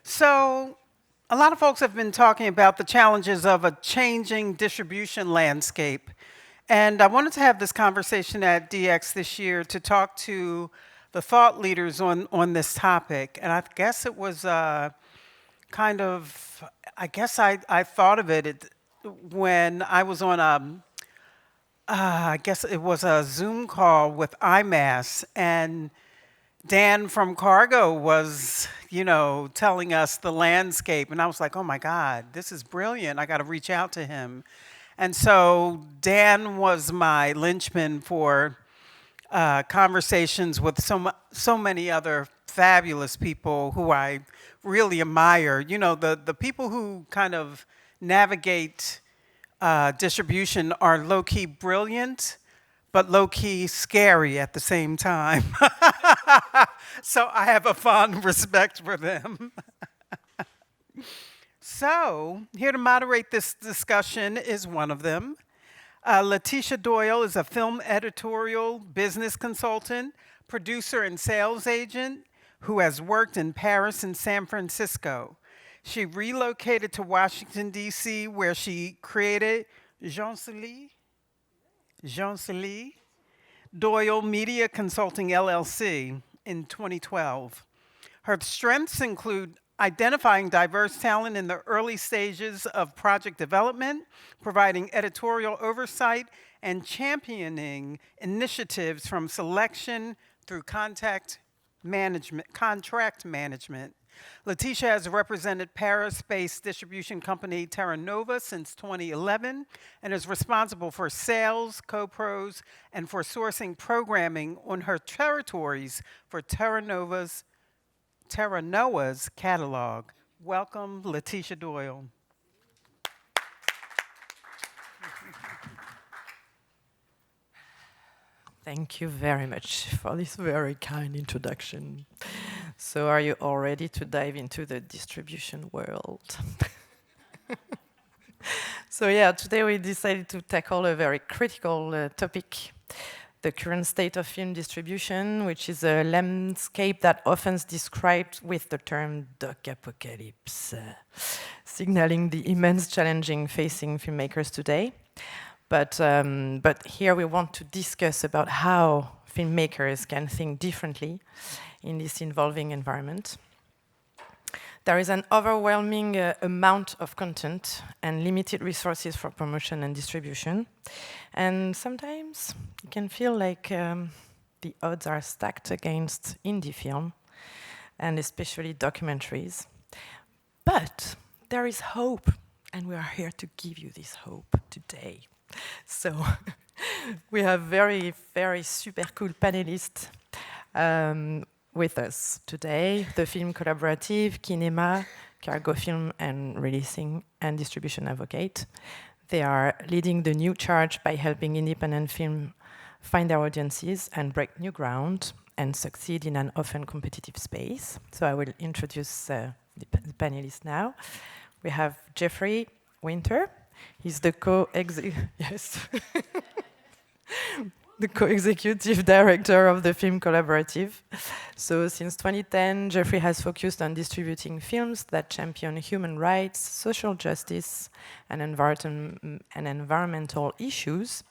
So, a lot of folks have been talking about the challenges of a changing distribution landscape. And I wanted to have this conversation at DX this year to talk to the thought leaders on this topic. And I guess it was kind of, I thought of it when I was on I guess it was a Zoom call with IMAS, and Dan from Cargo was, telling us the landscape. And I was like, oh my God, this is brilliant. I got to reach out to him. And so Dan was my linchpin for conversations with so many other fabulous people who I really admire. The people who kind of navigate distribution are low-key brilliant, but low-key scary at the same time. So I have a fond respect for them. So here to moderate this discussion is one of them. Laetitia Doyle is a film editorial business consultant, producer and sales agent who has worked in Paris and San Francisco. She relocated to Washington, D.C., where she created Jean Celie Doyle Media Consulting, LLC, in 2012. Her strengths include identifying diverse talent in the early stages of project development, providing editorial oversight, and championing initiatives from selection through contract management. Laetitia has represented Paris-based distribution company Terra Nova since 2011 and is responsible for sales, co-pros, and for sourcing programming on her territories for Terra Nova's catalog. Welcome, Laetitia Doyle. Thank you very much for this very kind introduction. So are you all ready to dive into the distribution world? So yeah, today we decided to tackle a very critical topic, the current state of film distribution, which is a landscape that often is described with the term doc apocalypse, signaling the immense challenging facing filmmakers today. But here we want to discuss about how filmmakers can think differently in this evolving environment. There is an overwhelming amount of content and limited resources for promotion and distribution. And sometimes it can feel like the odds are stacked against indie film, and especially documentaries. But there is hope, and we are here to give you this hope today. So we have very, very super cool panelists with us today. The Film Collaborative, Kinema, Cargo Film and Releasing and Distribution Advocate. They are leading the new charge by helping independent film find their audiences and break new ground and succeed in an often competitive space. So I will introduce the panelists now. We have Jeffery Winter. He's the the co-executive director of the Film Collaborative. So since 2010, Jeffery has focused on distributing films that champion human rights, social justice, and environmental issues,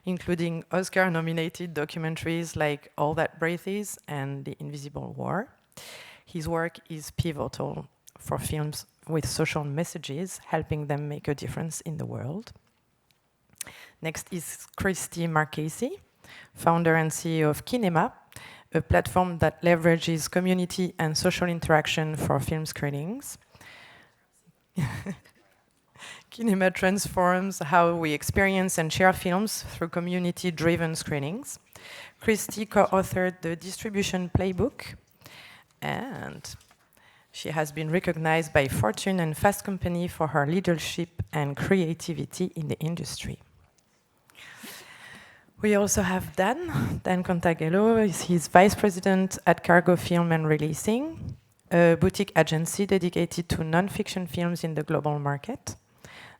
including Oscar-nominated documentaries like All That Breathes and The Invisible War. His work is pivotal for films with social messages, helping them make a difference in the world. Next is Christie Marchese, founder and CEO of Kinema, a platform that leverages community and social interaction for film screenings. Kinema transforms how we experience and share films through community-driven screenings. Christie co-authored the Distribution Playbook, and she has been recognized by Fortune and Fast Company for her leadership and creativity in the industry. We also have Dan Cantagallo. He's vice president at Cargo Film and Releasing, a boutique agency dedicated to non-fiction films in the global market.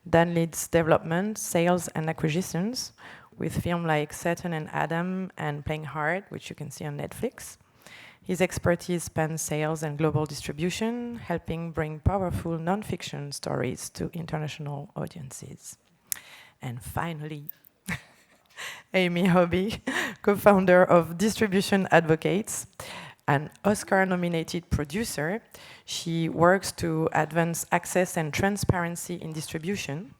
Dan leads development, sales, and acquisitions with films like Satan and Adam and Playing Hard, which you can see on Netflix. His expertise spans sales and global distribution, helping bring powerful non-fiction stories to international audiences. And finally, Amy Hobby, co-founder of Distribution Advocates, an Oscar-nominated producer. She works to advance access and transparency in distribution.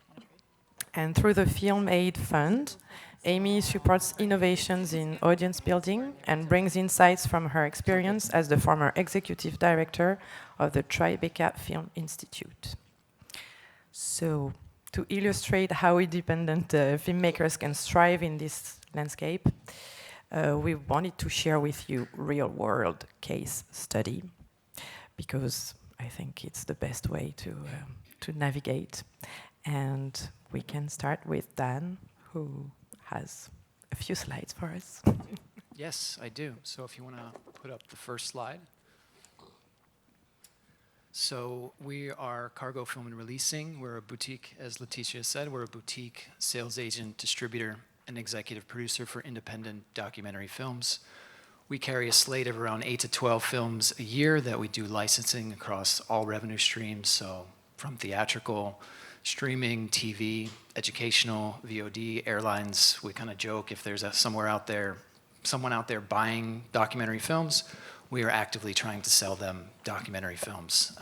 And through the Film Aid Fund, Amy supports innovations in audience building and brings insights from her experience as the former executive director of the Tribeca Film Institute. So, to illustrate how independent filmmakers can strive in this landscape, we wanted to share with you real-world case study, because I think it's the best way to navigate. And we can start with Dan, who has a few slides for us. Yes, I do. So if you want to put up the first slide. So we are Cargo Film and Releasing. We're a boutique, as Laetitia said, we're a boutique sales agent, distributor, and executive producer for independent documentary films. We carry a slate of around 8 to 12 films a year that we do licensing across all revenue streams, so from theatrical, streaming, TV, educational, VOD, airlines. We kind of joke if there's someone out there buying documentary films, we are actively trying to sell them documentary films.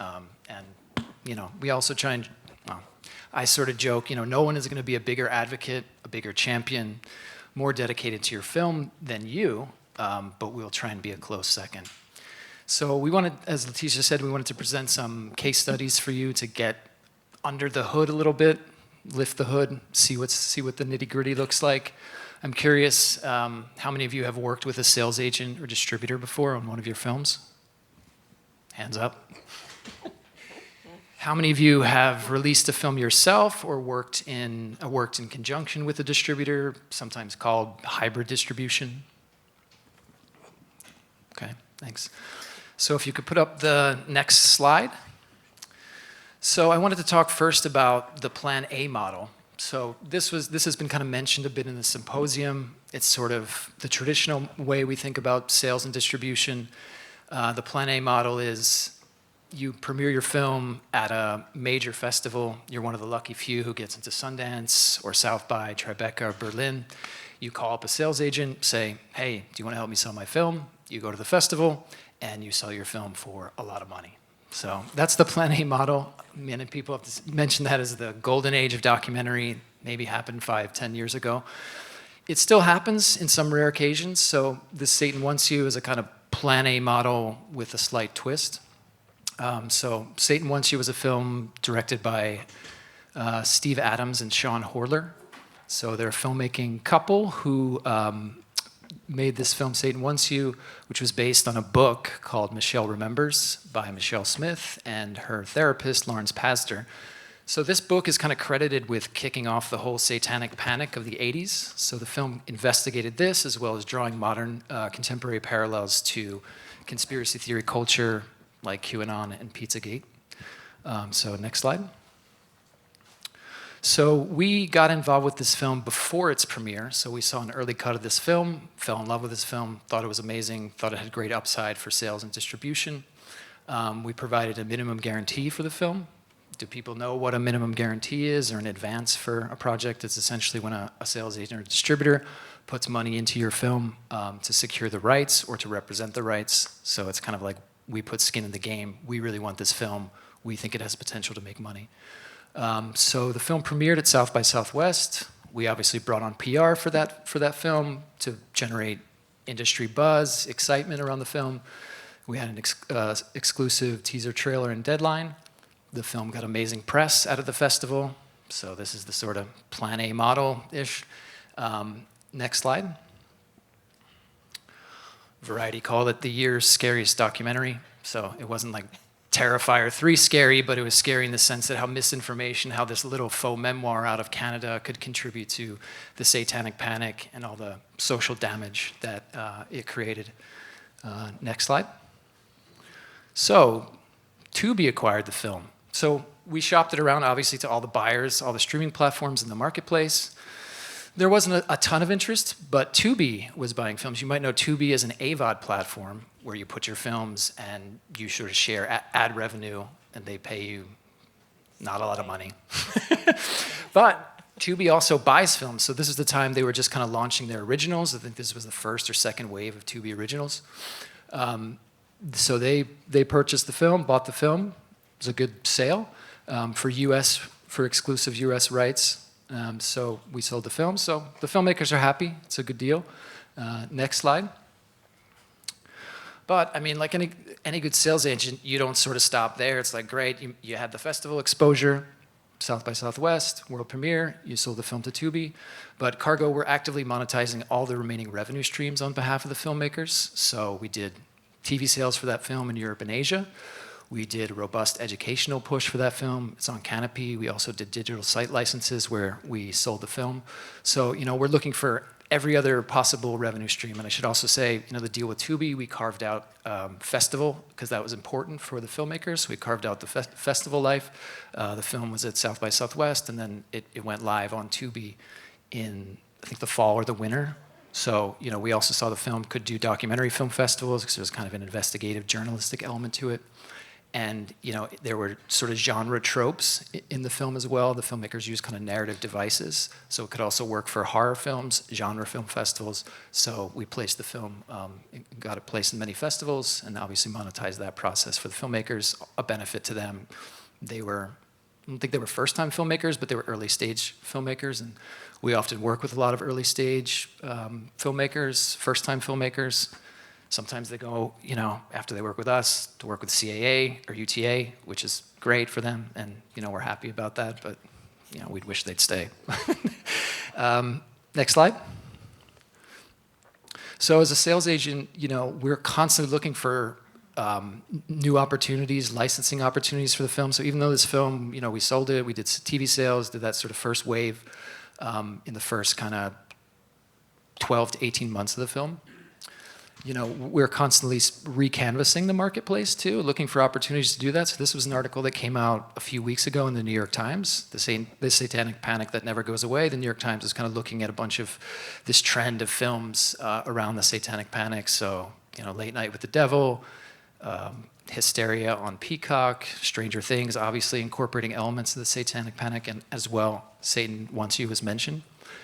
We also try and, I sort of joke, no one is going to be a bigger advocate, a bigger champion, more dedicated to your film than you, but we'll try and be a close second. So we wanted, as Laetitia said, we wanted to present some case studies for you to get under the hood a little bit, lift the hood, see what the nitty-gritty looks like. I'm curious, how many of you have worked with a sales agent or distributor before on one of your films? Hands up. How many of you have released a film yourself or worked in conjunction with a distributor, sometimes called hybrid distribution? Okay, thanks. So if you could put up the next slide. So I wanted to talk first about the Plan A model. So this has been kind of mentioned a bit in the symposium. It's sort of the traditional way we think about sales and distribution. The Plan A model is you premiere your film at a major festival. You're one of the lucky few who gets into Sundance or South by, Tribeca, or Berlin. You call up a sales agent, say, hey, do you want to help me sell my film? You go to the festival, and you sell your film for a lot of money. So that's the Plan A model. Many people have mentioned that as the golden age of documentary, maybe happened 5, 10 years ago. It still happens in some rare occasions. So this Satan Wants You is a kind of Plan A model with a slight twist. So Satan Wants You was a film directed by Steve Adams and Sean Horler. So they're a filmmaking couple who made this film, Satan Wants You, which was based on a book called Michelle Remembers by Michelle Smith and her therapist, Lawrence Pastor. So this book is kind of credited with kicking off the whole satanic panic of the 80s. So the film investigated this, as well as drawing modern contemporary parallels to conspiracy theory culture like QAnon and Pizzagate. So next slide. So we got involved with this film before its premiere. So we saw an early cut of this film, fell in love with this film, thought it was amazing, thought it had great upside for sales and distribution. We provided a minimum guarantee for the film. Do people know what a minimum guarantee is, or an advance for a project? It's essentially when a sales agent or distributor puts money into your film to secure the rights or to represent the rights. So it's kind of like we put skin in the game. We really want this film. We think it has potential to make money. So the film premiered at South by Southwest. We obviously brought on PR for that film to generate industry buzz, excitement around the film. We had an exclusive teaser trailer and deadline. The film got amazing press out of the festival. So this is the sort of Plan A model-ish. Next slide. Variety called it the year's scariest documentary. So it wasn't like Terrifier 3 scary, but it was scary in the sense that how misinformation, how this little faux memoir out of Canada could contribute to the satanic panic and all the social damage that it created. Next slide. So Tubi acquired the film. So we shopped it around, obviously, to all the buyers, all the streaming platforms in the marketplace. There wasn't a ton of interest, but Tubi was buying films. You might know Tubi is an AVOD platform where you put your films and you sort of share ad revenue, and they pay you not a lot of money. But Tubi also buys films, so this is the time they were just kind of launching their originals. I think this was the first or second wave of Tubi originals. So they purchased the film, bought the film. It was a good sale for exclusive US rights. So we sold the film. So the filmmakers are happy. It's a good deal. Next slide. But I mean, like any good sales agent, you don't sort of stop there. It's like, great, you had the festival exposure, South by Southwest, world premiere, you sold the film to Tubi. But Cargo, we're actively monetizing all the remaining revenue streams on behalf of the filmmakers. So we did TV sales for that film in Europe and Asia. We did a robust educational push for that film. It's on Canopy. We also did digital site licenses where we sold the film. So, we're looking for every other possible revenue stream. And I should also say, the deal with Tubi, we carved out festival because that was important for the filmmakers. So we carved out the festival life. The film was at South by Southwest, and then it went live on Tubi in, I think, the fall or the winter. So, we also saw the film could do documentary film festivals because there was kind of an investigative journalistic element to it. And, there were sort of genre tropes in the film as well. The filmmakers used kind of narrative devices. So it could also work for horror films, genre film festivals. So we placed the film, got it placed in many festivals, and obviously monetized that process for the filmmakers, a benefit to them. I don't think they were first-time filmmakers, but they were early-stage filmmakers. And we often work with a lot of early-stage filmmakers, first-time filmmakers. Sometimes they go, after they work with us, to work with CAA or UTA, which is great for them, and we're happy about that. But we'd wish they'd stay. Next slide. So as a sales agent, we're constantly looking for new opportunities, licensing opportunities for the film. So even though this film, we sold it, we did TV sales, did that sort of first wave in the first kind of 12 to 18 months of the film. We're constantly recanvassing the marketplace too, looking for opportunities to do that. So this was an article that came out a few weeks ago in the New York Times, the Satanic Panic that never goes away. The New York Times is kind of looking at a bunch of this trend of films around the Satanic Panic. So, Late Night with the Devil, Hysteria on Peacock, Stranger Things, obviously incorporating elements of the Satanic Panic, and as well, Satan Wants You was mentioned.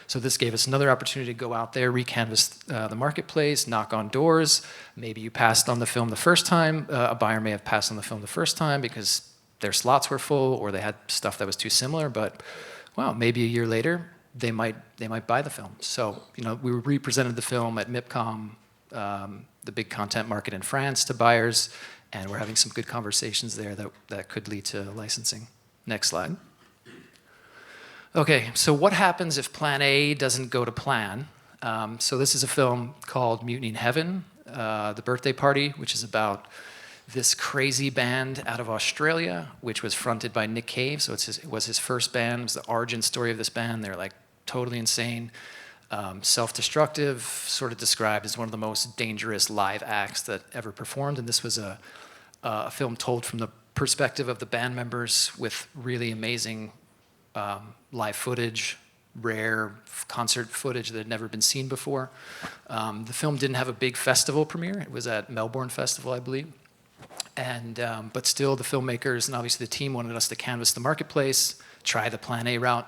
So this gave us another opportunity to go out there, recanvass the marketplace, knock on doors. Maybe you passed on the film the first time. A buyer may have passed on the film the first time because their slots were full or they had stuff that was too similar. But, well, maybe a year later, they might buy the film. So, we represented the film at MIPCOM, the big content market in France, to buyers, and we're having some good conversations there that could lead to licensing. Next slide. Okay, so what happens if Plan A doesn't go to plan? So this is a film called Mutiny in Heaven, The Birthday Party, which is about this crazy band out of Australia, which was fronted by Nick Cave. So it was his first band. It was the origin story of this band. They're like totally insane, self-destructive, sort of described as one of the most dangerous live acts that ever performed. And this was a film told from the perspective of the band members with really amazing live footage, rare concert footage that had never been seen before. The film didn't have a big festival premiere. It was at Melbourne Festival, I believe. And but still, the filmmakers and obviously the team wanted us to canvass the marketplace, try the Plan A route,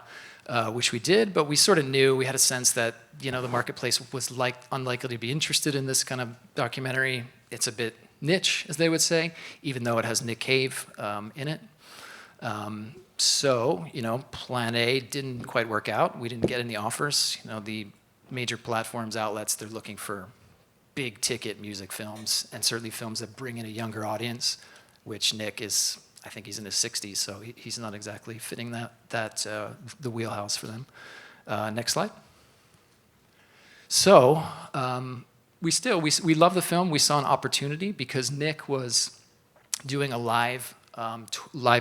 which we did. But we sort of knew, we had a sense that the marketplace was unlikely to be interested in this kind of documentary. It's a bit niche, as they would say, even though it has Nick Cave in it. So, Plan A didn't quite work out. We didn't get any offers. The major platforms, outlets, they're looking for big ticket music films, and certainly films that bring in a younger audience, which Nick is, I think he's in his 60s, so he's not exactly fitting the wheelhouse for them. Next slide. So, we love the film. We saw an opportunity because Nick was doing a live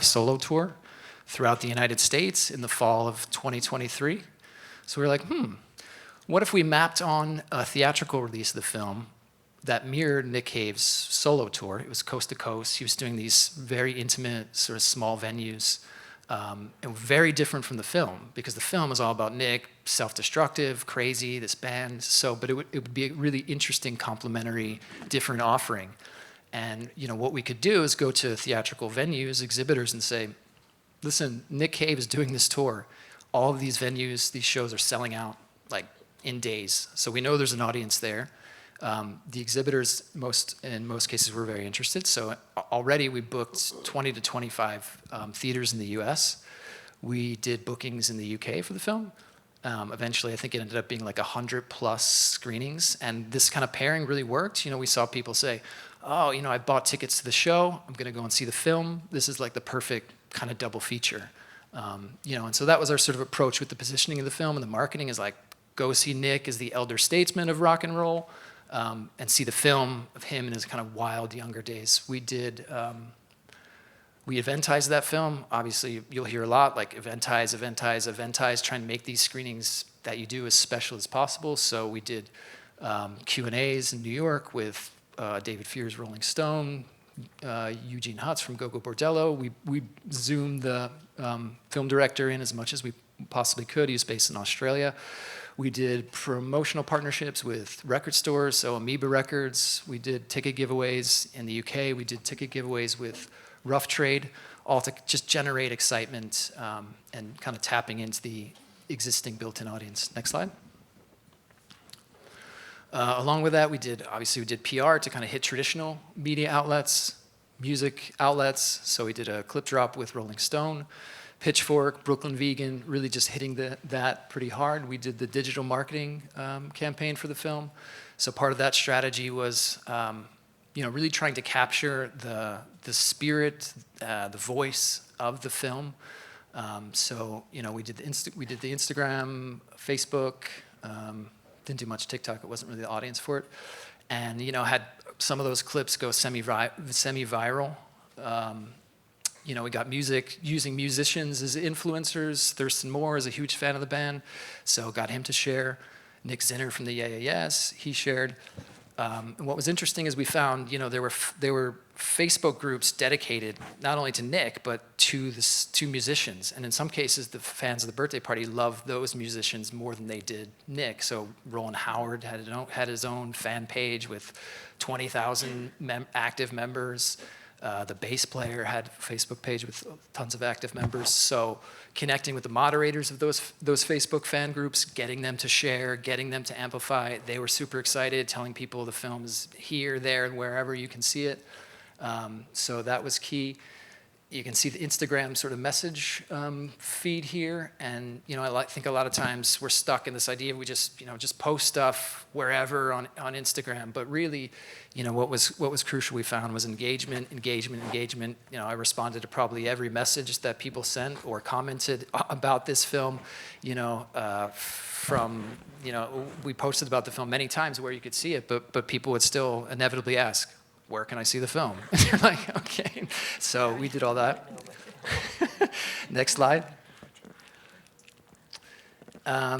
solo tour throughout the United States in the fall of 2023. So we were like, what if we mapped on a theatrical release of the film that mirrored Nick Cave's solo tour? It was coast to coast. He was doing these very intimate, sort of small venues and very different from the film, because the film is all about Nick, self-destructive, crazy, this band. So, but it would be a really interesting, complementary, different offering. And what we could do is go to theatrical venues, exhibitors, and say, listen, Nick Cave is doing this tour. All of these venues, these shows are selling out like in days. So we know there's an audience there. The exhibitors, in most cases, were very interested. So already we booked 20 to 25 theaters in the US. We did bookings in the UK for the film. Eventually, I think it ended up being like 100 plus screenings. And this kind of pairing really worked. We saw people say, oh, I bought tickets to the show. I'm going to go and see the film. This is like the perfect kind of double feature. And so that was our sort of approach with the positioning of the film, and the marketing is like, go see Nick as the elder statesman of rock and roll, and see the film of him in his kind of wild younger days. We eventized that film. Obviously, you'll hear a lot like eventize, trying to make these screenings that you do as special as possible. So we did Q&As in New York with David Fear's Rolling Stone, Eugene Hutz from Go Go Bordello. We zoomed the film director in as much as we possibly could. He was based in Australia. We did promotional partnerships with record stores, so Amoeba Records. We did ticket giveaways in the UK. We did ticket giveaways with Rough Trade, all to just generate excitement and kind of tapping into the existing built-in audience. Next slide. Along with that, we did PR to kind of hit traditional media outlets, music outlets. So we did a clip drop with Rolling Stone, Pitchfork, Brooklyn Vegan, really just hitting that pretty hard. We did the digital marketing campaign for the film. So part of that strategy was, really trying to capture the spirit, the voice of the film. We did the Instagram, Facebook. Didn't do much TikTok. It wasn't really the audience for it. And, had some of those clips go semi-viral. We got music, using musicians as influencers. Thurston Moore is a huge fan of the band, so got him to share. Nick Zinner from the Yeah Yeah Yeahs, he shared. And what was interesting is we found, there were Facebook groups dedicated not only to Nick, but to musicians. And in some cases, the fans of the birthday party loved those musicians more than they did Nick. So Roland Howard had his own fan page with 20,000 active members. The bass player had a Facebook page with tons of active members. So connecting with the moderators of those Facebook fan groups, getting them to share, getting them to amplify. They were super excited, telling people the film is here, there, and wherever you can see it. So that was key. You can see the Instagram sort of message feed here, and I think a lot of times we're stuck in this idea of we just post stuff wherever on Instagram. But really, what was crucial we found was engagement. I responded to probably every message that people sent or commented about this film. We posted about the film many times where you could see it, but people would still inevitably ask, where can I see the film? And you're like, okay. So we did all that. Next slide.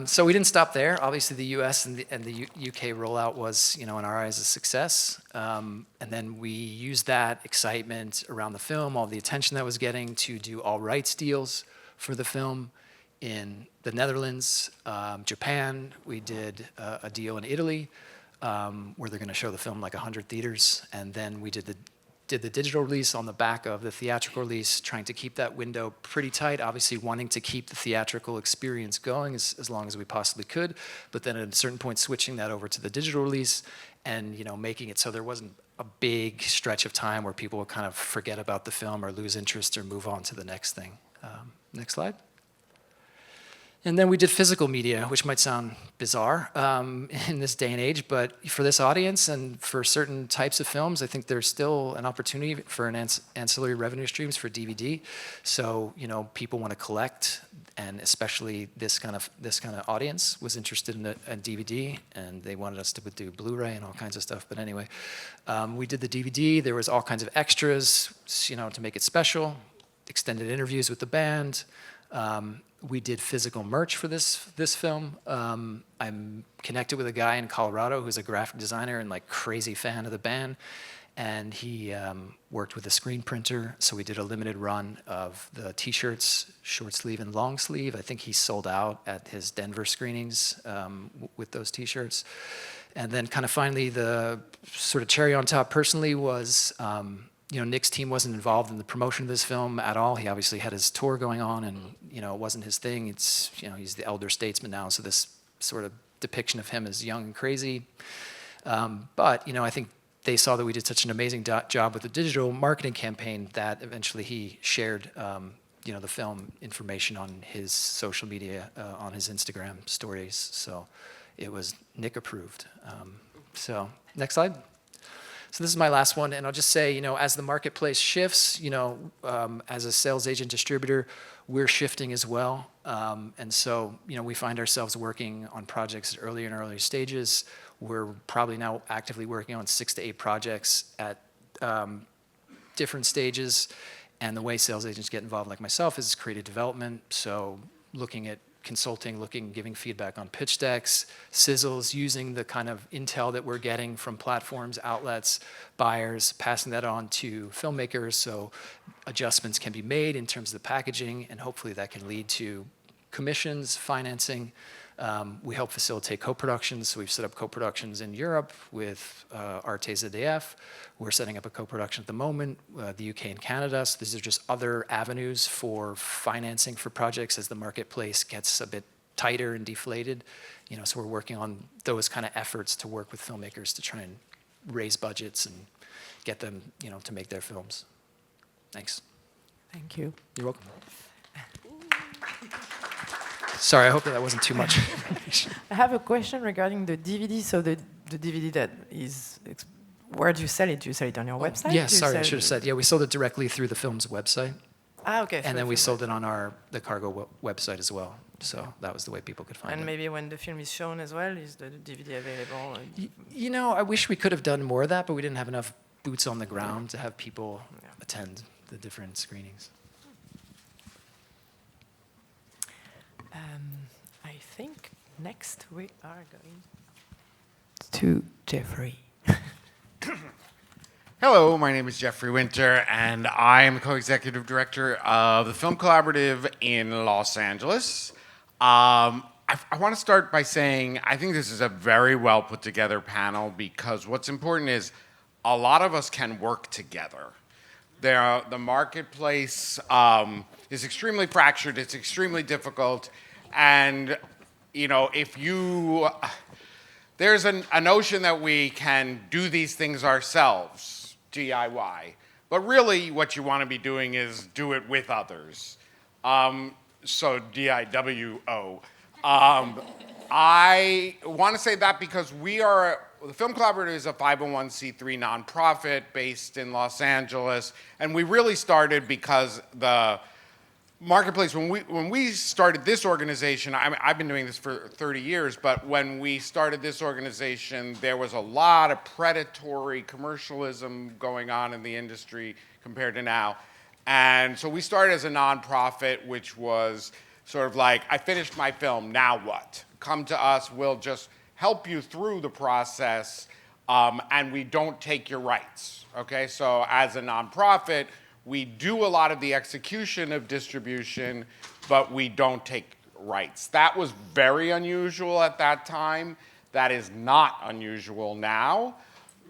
So we didn't stop there. Obviously, the US and the UK rollout was, in our eyes, a success. And then we used that excitement around the film, all the attention that was getting, to do all rights deals for the film in the Netherlands, Japan. We did a deal in Italy, where they're going to show the film like 100 theaters, and then we did the digital release on the back of the theatrical release, trying to keep that window pretty tight, obviously wanting to keep the theatrical experience going as long as we possibly could, but then at a certain point switching that over to the digital release and making it so there wasn't a big stretch of time where people would kind of forget about the film or lose interest or move on to the next thing. Next slide. And then we did physical media, which might sound bizarre in this day and age, but for this audience and for certain types of films, I think there's still an opportunity for an ancillary revenue streams for DVD. So people want to collect, and especially this kind of audience was interested in a DVD, and they wanted us to do Blu-ray and all kinds of stuff. But anyway, we did the DVD. There was all kinds of extras, to make it special, extended interviews with the band. We did physical merch for this film. I'm connected with a guy in Colorado who's a graphic designer and crazy fan of the band. and he worked with a screen printer. So we did a limited run of the T-shirts, short sleeve and long sleeve. I think he sold out at his Denver screenings with those T-shirts. And then kind of finally the sort of cherry on top personally was, Nick's team wasn't involved in the promotion of this film at all. He obviously had his tour going on, and it wasn't his thing. It's he's the elder statesman now, so this sort of depiction of him as young and crazy. But I think they saw that we did such an amazing job with the digital marketing campaign that eventually he shared the film information on his social media, on his Instagram stories. So it was Nick approved. So next slide. So this is my last one, and I'll just say, as the marketplace shifts, as a sales agent distributor, we're shifting as well. And so, we find ourselves working on projects at earlier and earlier stages. We're probably now actively working on 6 to 8 projects at different stages. And the way sales agents get involved, like myself, is creative development. So looking at consulting, giving feedback on pitch decks, sizzles, using the kind of intel that we're getting from platforms, outlets, buyers, passing that on to filmmakers so adjustments can be made in terms of the packaging, and hopefully that can lead to commissions, financing. We help facilitate co-productions, so we've set up co-productions in Europe with Artes ADF. We're setting up a co-production at the moment, the UK and Canada. So these are just other avenues for financing for projects as the marketplace gets a bit tighter and deflated. So we're working on those kind of efforts to work with filmmakers to try and raise budgets and get them, to make their films. Thanks. Thank you. You're welcome. Sorry, I hope that wasn't too much information. I have a question regarding the DVD. So the DVD that is, where do you sell it? Do you sell it on your website? Yes, sorry, I should have said. Yeah, we sold it directly through the film's website. Okay. And then we sold it on the Cargo website as well. So that was the way people could find it. And maybe when the film is shown as well, is the DVD available? I wish we could have done more of that, but we didn't have enough boots on the ground to have people attend the different screenings. I think next we are going to Jeffrey. Hello, my name is Jeffery Winter, and I am the co-executive director of the Film Collaborative in Los Angeles. I want to start by saying I think this is a very well put together panel, because what's important is a lot of us can work together. The marketplace is extremely fractured, it's extremely difficult, and there's a notion that we can do these things ourselves, DIY, but really what you want to be doing is do it with others. So DIWO. I want to say that because the Film Collaborative is a 501c3 nonprofit based in Los Angeles, and we really started because the marketplace, when we started this organization, I've been doing this for 30 years, but when we started this organization, there was a lot of predatory commercialism going on in the industry compared to now. And so we started as a nonprofit, which was sort of like, I finished my film, now what? Come to us, we'll just help you through the process, and we don't take your rights, okay? So as a nonprofit, we do a lot of the execution of distribution, but we don't take rights. That was very unusual at that time. That is not unusual now.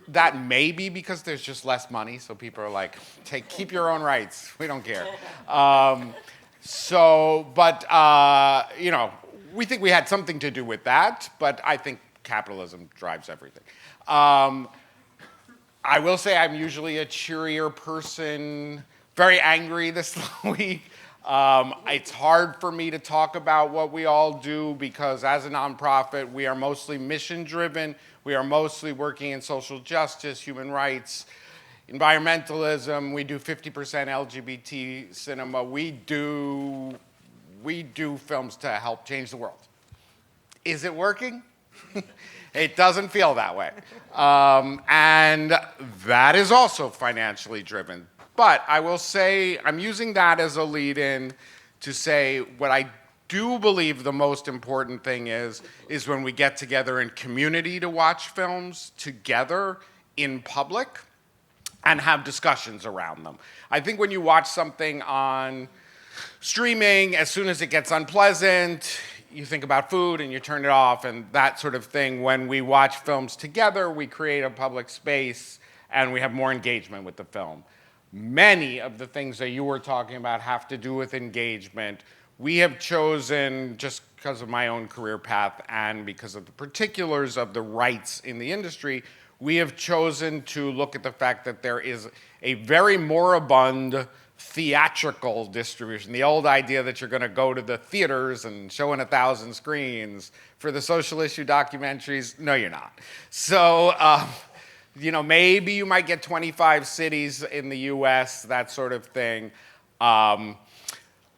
That may be because there's just less money, so people are like, keep your own rights. We don't care. We think we had something to do with that, but I think capitalism drives everything. I will say I'm usually a cheerier person, very angry this week. It's hard for me to talk about what we all do because as a nonprofit, we are mostly mission-driven. We are mostly working in social justice, human rights, environmentalism. We do 50% LGBT cinema. We do films to help change the world. Is it working? It doesn't feel that way. And that is also financially driven. But I will say, I'm using that as a lead-in to say what I do believe the most important thing is when we get together in community to watch films together in public. and have discussions around them. I think when you watch something on streaming, as soon as it gets unpleasant, you think about food and you turn it off and that sort of thing. When we watch films together, we create a public space and we have more engagement with the film. Many of the things that you were talking about have to do with engagement. We have chosen, just because of my own career path and because of the particulars of the rights in the industry, we have chosen to look at the fact that there is a very moribund theatrical distribution. The old idea that you're going to go to the theaters and show in 1,000 screens for the social issue documentaries, no, you're not. So, you know, maybe you might get 25 cities in the US, that sort of thing.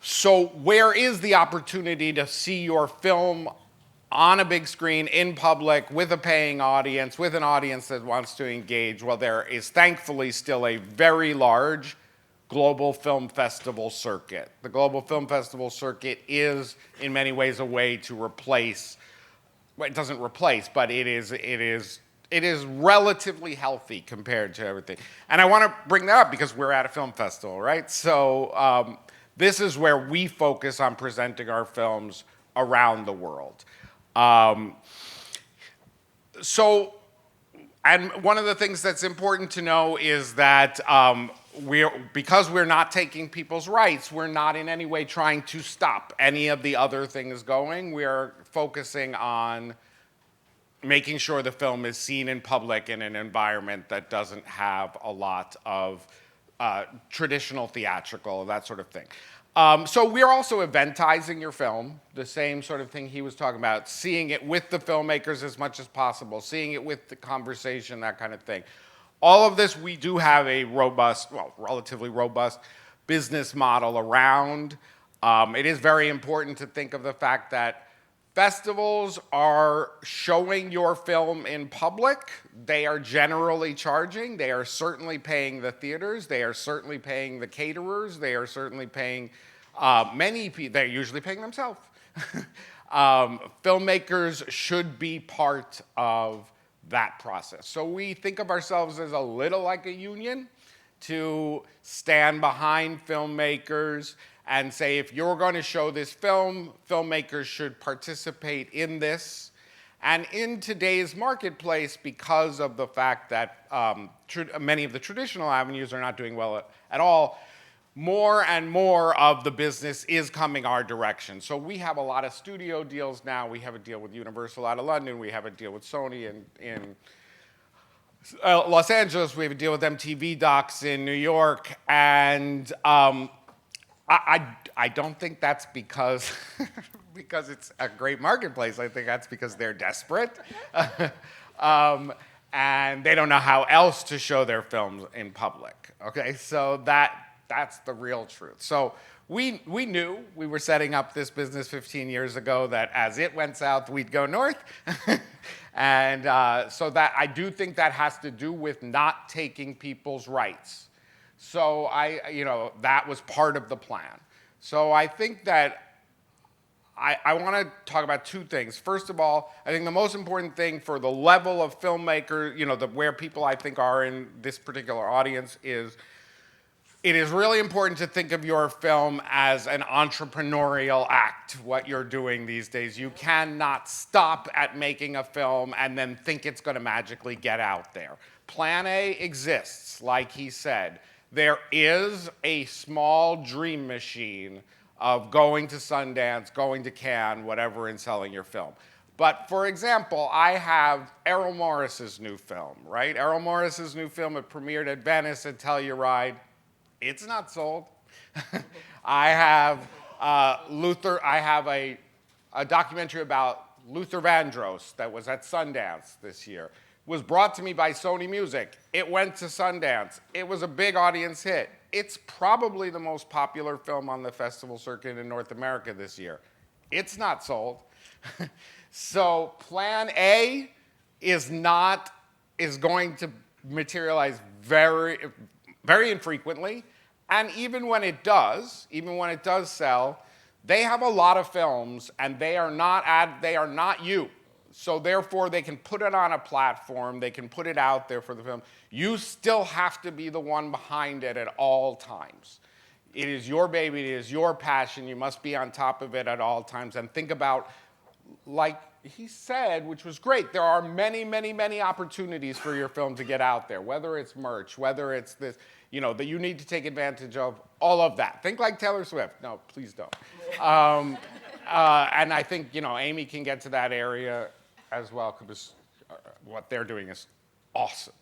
So where is the opportunity to see your film on a big screen, in public, with a paying audience, with an audience that wants to engage? Well, there is thankfully still a very large global film festival circuit. The global film festival circuit is, in many ways, a way to replace, well, it doesn't replace, but it is relatively healthy compared to everything. And I want to bring that up because we're at a film festival, right? So this is where we focus on presenting our films around the world. And one of the things that's important to know is that because we're not taking people's rights, we're not in any way trying to stop any of the other things going. We are focusing on making sure the film is seen in public in an environment that doesn't have a lot of traditional theatrical, that sort of thing. So we're also eventizing your film, the same sort of thing he was talking about, seeing it with the filmmakers as much as possible, seeing it with the conversation, that kind of thing. All of this, we do have a robust, well, relatively robust business model around. It is very important to think of the fact that festivals are showing your film in public. They are generally charging. They are certainly paying the theaters. They are certainly paying the caterers. They are certainly paying many people. They're usually paying themselves. Filmmakers should be part of that process. So we think of ourselves as a little like a union to stand behind filmmakers and say, if you're going to show this film, filmmakers should participate in this. And in today's marketplace, because of the fact that many of the traditional avenues are not doing well at all, more and more of the business is coming our direction. So we have a lot of studio deals now. We have a deal with Universal out of London. We have a deal with Sony in Los Angeles. We have a deal with MTV Docs in New York. And I don't think that's because it's a great marketplace. I think that's because they're desperate. And they don't know how else to show their films in public. Okay, so that's the real truth. So we knew we were setting up this business 15 years ago that as it went south, we'd go north. And so that I do think that has to do with not taking people's rights. So that was part of the plan. So I think that I want to talk about two things. First of all, I think the most important thing for the level of filmmaker, where people I think are in this particular audience is, it is really important to think of your film as an entrepreneurial act, what you're doing these days. You cannot stop at making a film and then think it's going to magically get out there. Plan A exists, like he said. There is a small dream machine of going to Sundance, going to Cannes, whatever, and selling your film. But for example, I have Errol Morris's new film, right? Errol Morris's new film, it premiered at Venice at Telluride. It's not sold. I have a documentary about Luther Vandross that was at Sundance this year. Was brought to me by Sony Music. It went to Sundance. It was a big audience hit. It's probably the most popular film on the festival circuit in North America this year. It's not sold. So plan A is going to materialize very, very infrequently. And even when it does sell, they have a lot of films and they are not you. So therefore, they can put it on a platform, they can put it out there for the film. You still have to be the one behind it at all times. It is your baby, it is your passion, you must be on top of it at all times. And think about, like he said, which was great, there are many, many, many opportunities for your film to get out there, whether it's merch, whether it's this, you know, that you need to take advantage of, all of that. Think like Taylor Swift. No, please don't. And I think, you know, Amy can get to that area as well, because what they're doing is awesome.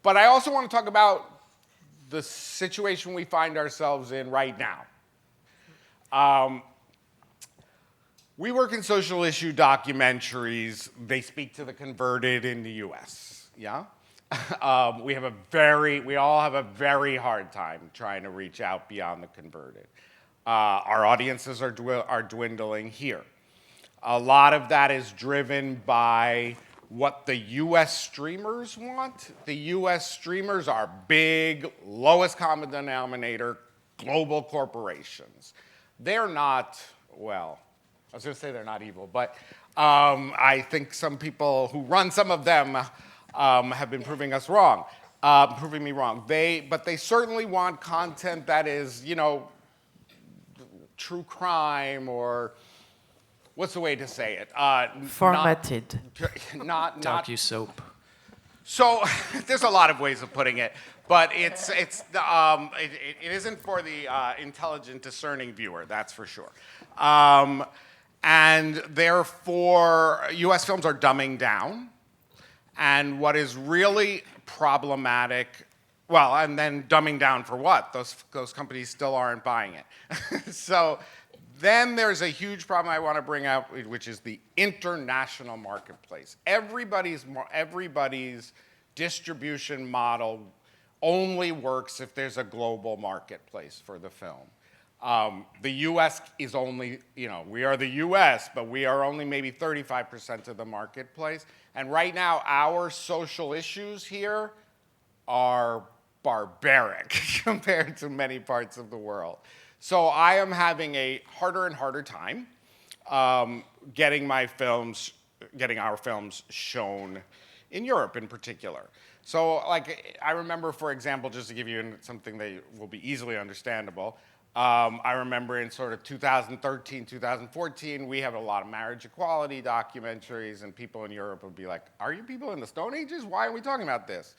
But I also want to talk about the situation we find ourselves in right now. We work in social issue documentaries. They speak to the converted in the US, yeah? We all have a very hard time trying to reach out beyond the converted. Our audiences are dwindling here. A lot of that is driven by what the US streamers want. The US streamers are big, lowest common denominator, global corporations. They're not, well, I was going to say they're not evil, but I think some people who run some of them have been proving me wrong. But they certainly want content that is, you know, true crime, or what's the way to say it? Formatted. Not Docu-soap. So there's a lot of ways of putting it, but it isn't for the intelligent, discerning viewer, that's for sure. And therefore, US films are dumbing down. And what is really problematic, well, and then dumbing down for what? Those companies still aren't buying it. So then there's a huge problem I want to bring out, which is the international marketplace. Everybody's distribution model only works if there's a global marketplace for the film. The US is only, you know, we are the US, but we are only maybe 35% of the marketplace. And right now, our social issues here are barbaric compared to many parts of the world. So I am having a harder and harder time getting our films shown in Europe in particular. So like, I remember, for example, just to give you something that will be easily understandable, I remember in sort of 2013, 2014, we have a lot of marriage equality documentaries, and people in Europe would be like, are you people in the Stone Ages? Why are we talking about this?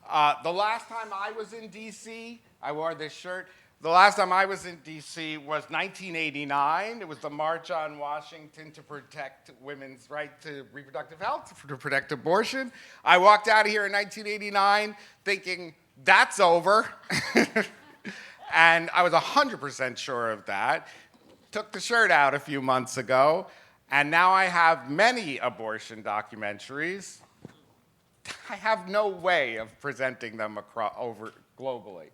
The last time I was in DC, I wore this shirt. The last time I was in DC was 1989. It was the March on Washington to protect women's right to reproductive health, to protect abortion. I walked out of here in 1989 thinking, that's over. And I was 100% sure of that. Took the shirt out a few months ago, and now I have many abortion documentaries. I have no way of presenting them globally.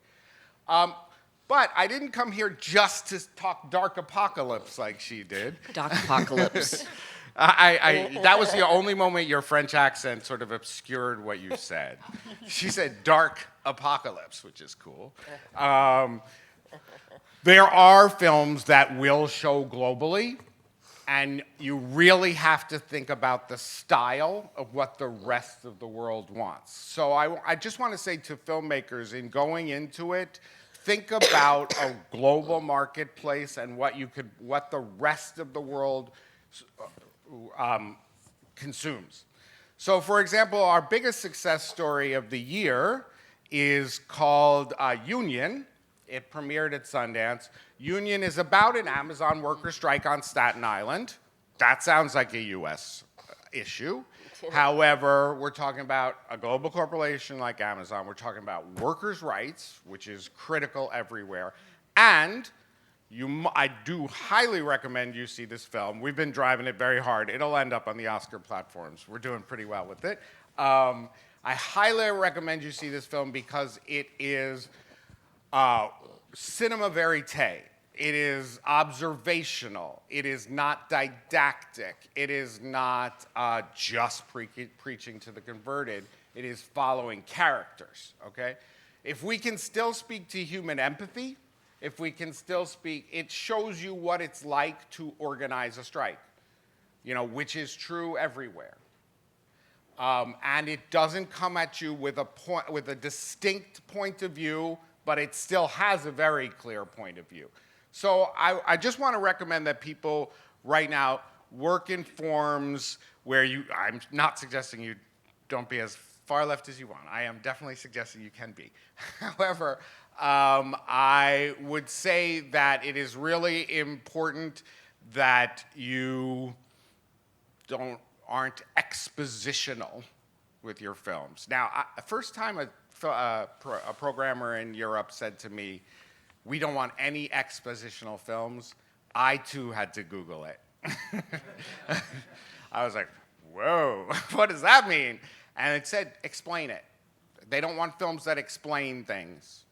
But I didn't come here just to talk dark apocalypse like she did. Dark apocalypse. That was the only moment your French accent sort of obscured what you said. She said dark apocalypse, which is cool. There are films that will show globally, and you really have to think about the style of what the rest of the world wants. So I just want to say to filmmakers, in going into it, think about a global marketplace and what the rest of the world consumes. So, for example, our biggest success story of the year is called Union. It premiered at Sundance. Union is about an Amazon worker strike on Staten Island. That sounds like a US issue. However, we're talking about a global corporation like Amazon. We're talking about workers' rights, which is critical everywhere. And I do highly recommend you see this film. We've been driving it very hard. It'll end up on the Oscar platforms. We're doing pretty well with it. I highly recommend you see this film because it is cinema verite. It is observational. It is not didactic. It is not just preaching to the converted. It is following characters, okay? If we can still speak to human empathy, if we can still speak, it shows you what it's like to organize a strike, which is true everywhere. And it doesn't come at you with a distinct point of view, but it still has a very clear point of view. So I just want to recommend that people right now work in forms where I'm not suggesting you don't be as far left as you want. I am definitely suggesting you can be. However, I would say that it is really important that you aren't expositional with your films. Now, the first time a programmer in Europe said to me, "We don't want any expositional films," I too had to Google it. I was like, whoa, what does that mean? And it said, explain it. They don't want films that explain things.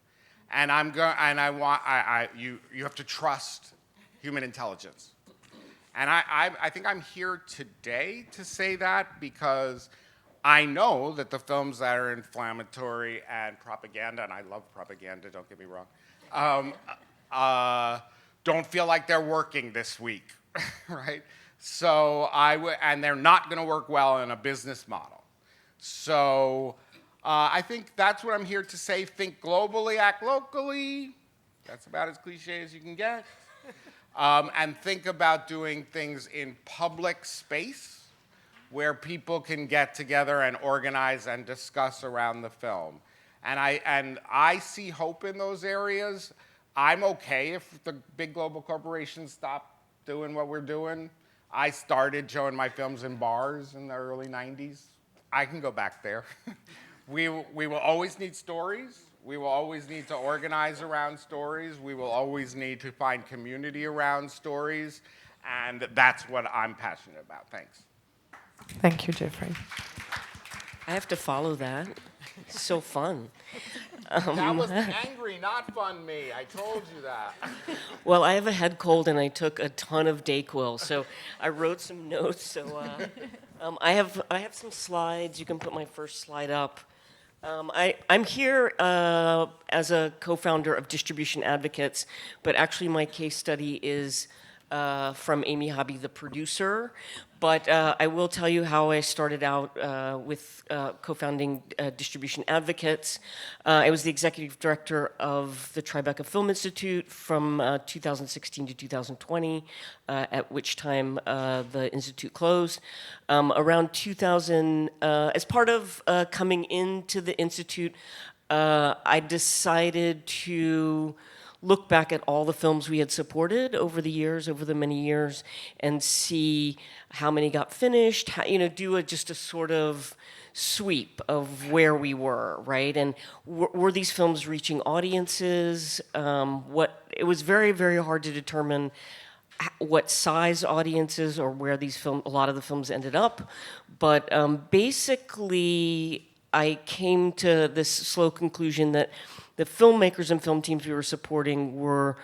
And you have to trust human intelligence. And I think I'm here today to say that because I know that the films that are inflammatory and propaganda, and I love propaganda, don't get me wrong, don't feel like they're working this week, right? So and they're not going to work well in a business model. So I think that's what I'm here to say. Think globally, act locally. That's about as cliche as you can get. And think about doing things in public space where people can get together and organize and discuss around the film. And I see hope in those areas. I'm okay if the big global corporations stop doing what we're doing. I started showing my films in bars in the early 90s. I can go back there. We will always need stories. We will always need to organize around stories. We will always need to find community around stories. And that's what I'm passionate about. Thanks. Thank you, Jeffrey. I have to follow that. It's so fun. That was angry, not fun me. I told you that. Well, I have a head cold and I took a ton of Dayquil, so I wrote some notes. So I have some slides. You can put my first slide up. I'm here as a co-founder of Distribution Advocates, but actually my case study is from Amy Hobby, the producer. But I will tell you how I started out with co-founding Distribution Advocates. I was the executive director of the Tribeca Film Institute from 2016 to 2020, at which time the institute closed. Around 2000, as part of coming into the institute, I decided to look back at all the films we had supported over the many years, and see how many got finished, do just a sort of sweep of where we were, right? And were these films reaching audiences? It was very, very hard to determine what size audiences or where a lot of the films ended up. But basically, I came to this slow conclusion that the filmmakers and film teams we were supporting were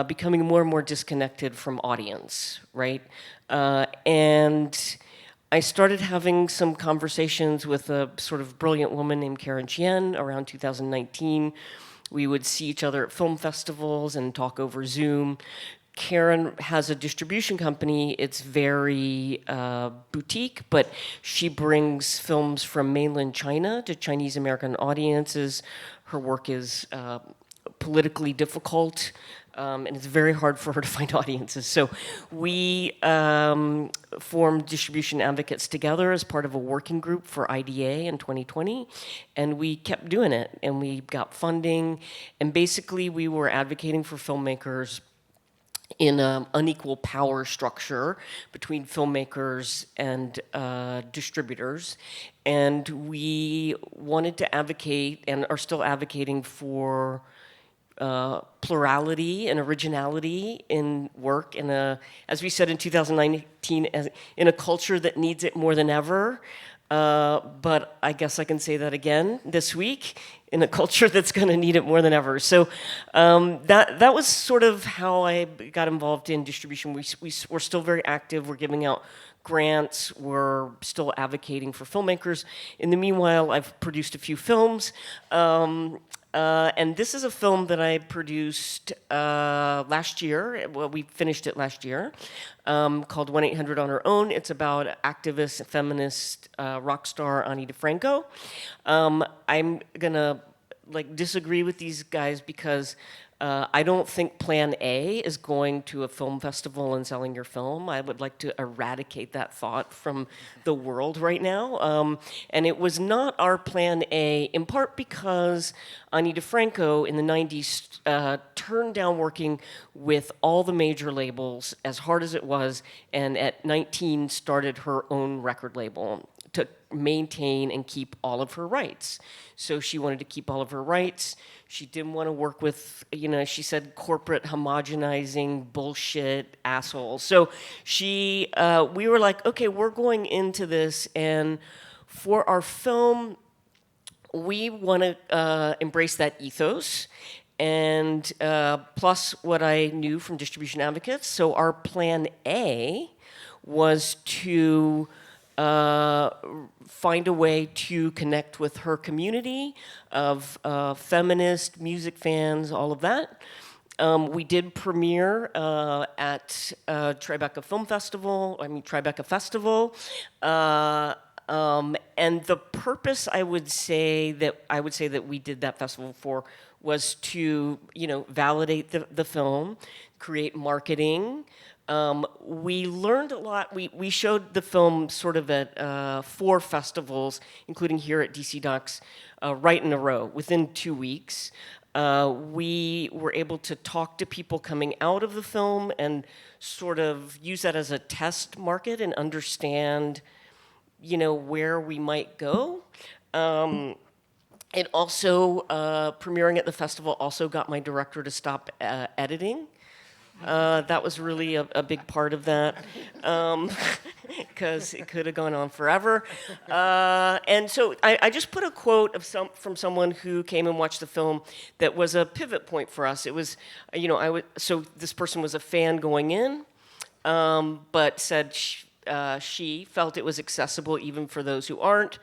becoming more and more disconnected from audience, right? And I started having some conversations with a sort of brilliant woman named Karen Chien around 2019. We would see each other at film festivals and talk over Zoom. Karen has a distribution company. It's very boutique, but she brings films from mainland China to Chinese American audiences. Her work is politically difficult, and it's very hard for her to find audiences. So we formed Distribution Advocates together as part of a working group for IDA in 2020, and we kept doing it, and we got funding, and basically we were advocating for filmmakers in an unequal power structure between filmmakers and distributors. And we wanted to advocate, and are still advocating, for plurality and originality in work, as we said in 2019, in a culture that needs it more than ever. But I guess I can say that again this week, in a culture that's going to need it more than ever. So that was sort of how I got involved in distribution. We're still very active. We're giving out grants. We're still advocating for filmmakers. In the meanwhile, I've produced a few films. And this is a film that I produced last year. Well, we finished it last year, called 1-800 on Her Own. It's about activist, feminist, rock star Ani DeFranco. I'm gonna disagree with these guys because I don't think Plan A is going to a film festival and selling your film. I would like to eradicate that thought from the world right now. And it was not our Plan A, in part because Ani DeFranco in the 90s turned down working with all the major labels, as hard as it was, and at 19 started her own record label to maintain and keep all of her rights. So she wanted to keep all of her rights. She didn't want to work with, she said, corporate homogenizing bullshit assholes. So we were like, okay, we're going into this, and for our film, we want to embrace that ethos, and plus what I knew from distribution advocates. So our Plan A was to find a way to connect with her community of feminist music fans, all of that. We did premiere at Tribeca Festival. And the purpose I would say that we did that festival for was to, validate the film, create marketing. We learned a lot. We showed the film sort of at 4 festivals, including here at DC Docs, right in a row, within 2 weeks. We were able to talk to people coming out of the film and sort of use that as a test market and understand, where we might go. It also, premiering at the festival also got my director to stop editing. That was really a big part of that, because it could have gone on forever. And so I just put a quote from someone who came and watched the film that was a pivot point for us. It was, so this person was a fan going in, but said she felt it was accessible even for those who aren't.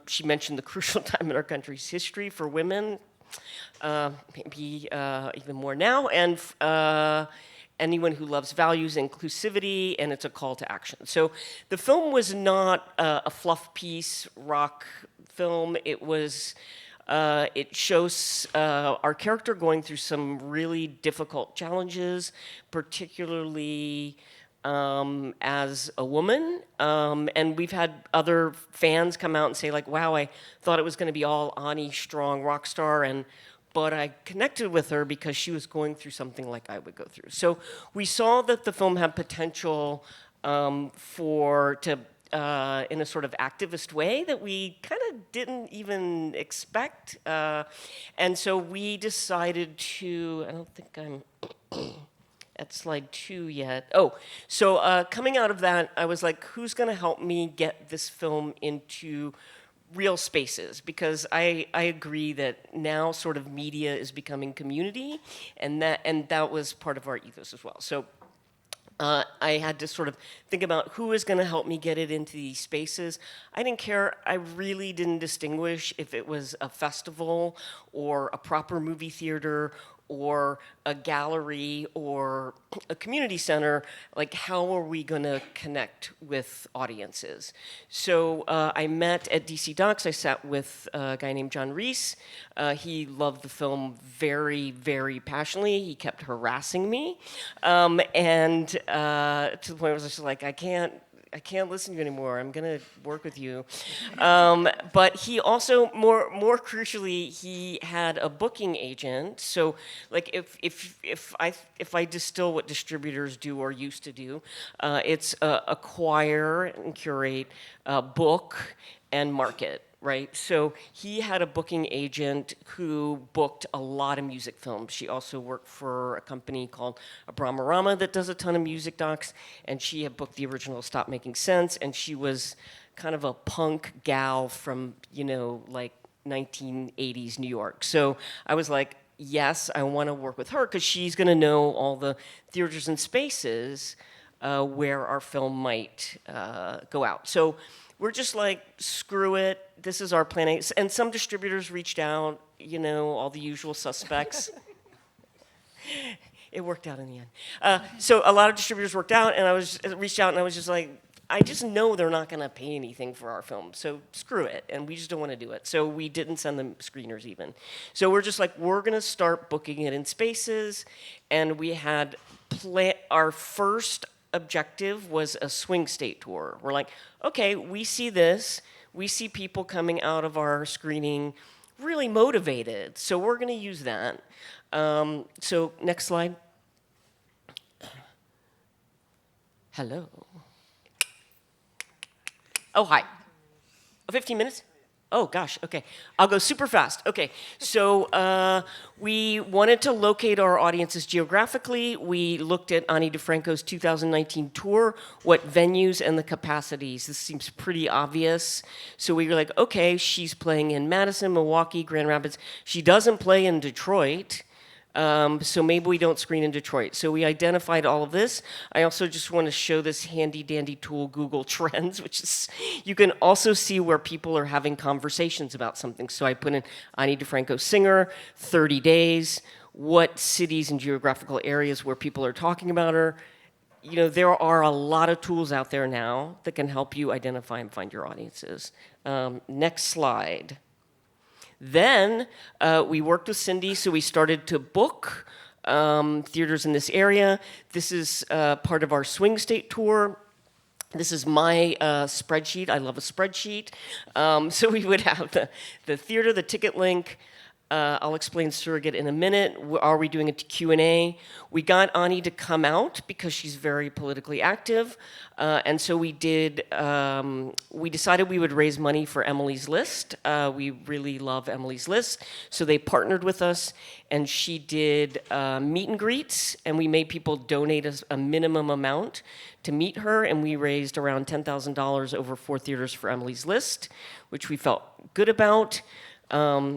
She mentioned the crucial time in our country's history for women. Maybe even more now, and anyone who loves values, inclusivity, and it's a call to action. So the film was not a fluff piece rock film. It was. It shows our character going through some really difficult challenges, particularly as a woman. And we've had other fans come out and say, like, wow, I thought it was going to be all Ani, strong rock star, but I connected with her because she was going through something like I would go through. So we saw that the film had potential in a sort of activist way that we kind of didn't even expect. And so we decided to, I don't think I'm at slide 2 yet. Oh, so coming out of that, I was like, who's going to help me get this film into real spaces? Because I agree that now sort of media is becoming community, and that was part of our ethos as well. So I had to sort of think about who is going to help me get it into these spaces. I didn't care. I really didn't distinguish if it was a festival or a proper movie theater or a gallery or a community center. Like, how are we going to connect with audiences? So I met at DC Docs. I sat with a guy named John Reese. He loved the film very, very passionately. He kept harassing me. And to the point where I was just like, I can't listen to you anymore. I'm gonna work with you. But he also, more crucially, he had a booking agent. So, like, if I distill what distributors do or used to do, it's acquire and curate, book and market. Right, so he had a booking agent who booked a lot of music films. She also worked for a company called Abramarama that does a ton of music docs, and she had booked the original Stop Making Sense, and she was kind of a punk gal from, like 1980s New York. So I was like, yes, I want to work with her because she's going to know all the theaters and spaces where our film might go out. So we're just like, screw it. This is our plan A. And some distributors reached out, all the usual suspects. It worked out in the end. So a lot of distributors worked out, and reached out, and I was just like, I just know they're not going to pay anything for our film, so screw it, and we just don't want to do it. So we didn't send them screeners even. So we're just like, we're going to start booking it in spaces, and we had our first objective was a swing state tour. We're like, okay, we see this. We see people coming out of our screening really motivated, so we're going to use that. So next slide. Hello. Oh, hi. 15 minutes? Oh, gosh, okay. I'll go super fast. Okay, so we wanted to locate our audiences geographically. We looked at Ani DeFranco's 2019 tour, what venues and the capacities. This seems pretty obvious. So we were like, okay, she's playing in Madison, Milwaukee, Grand Rapids. She doesn't play in Detroit. So maybe we don't screen in Detroit. So we identified all of this. I also just want to show this handy dandy tool, Google Trends, which is, you can also see where people are having conversations about something. So I put in Ani DeFranco singer, 30 days, what cities and geographical areas where people are talking about her. There are a lot of tools out there now that can help you identify and find your audiences. Next slide. Then we worked with Cindy, so we started to book theaters in this area. This is part of our swing state tour. This is my spreadsheet. I love a spreadsheet. So we would have the theater, the ticket link. I'll explain surrogate in a minute. Are we doing a Q&A? We got Ani to come out because she's very politically active. And so we decided we would raise money for Emily's List. We really love Emily's List. So they partnered with us, and she did meet and greets, and we made people donate a minimum amount to meet her, and we raised around $10,000 over 4 theaters for Emily's List, which we felt good about.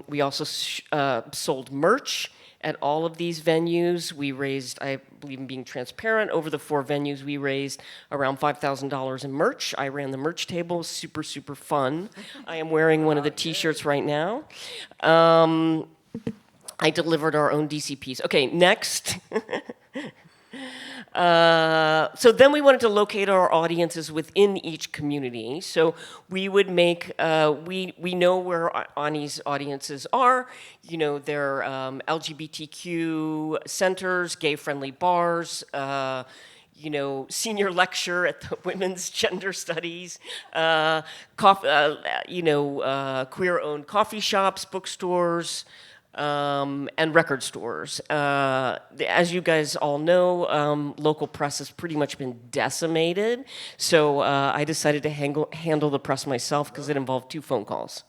We also sold merch at all of these venues. We raised, I believe in being transparent, over the 4 venues we raised around $5,000 in merch. I ran the merch table, super, super fun. I am wearing one of the t-shirts right now. I delivered our own DCPs. Okay, next. So then we wanted to locate our audiences within each community. So we would make, we know where Ani's audiences are. They're LGBTQ centers, gay-friendly bars, senior lecture at the Women's Gender Studies, queer-owned coffee shops, bookstores, and record stores. As you guys all know, local press has pretty much been decimated. So I decided to handle the press myself because it involved 2 phone calls.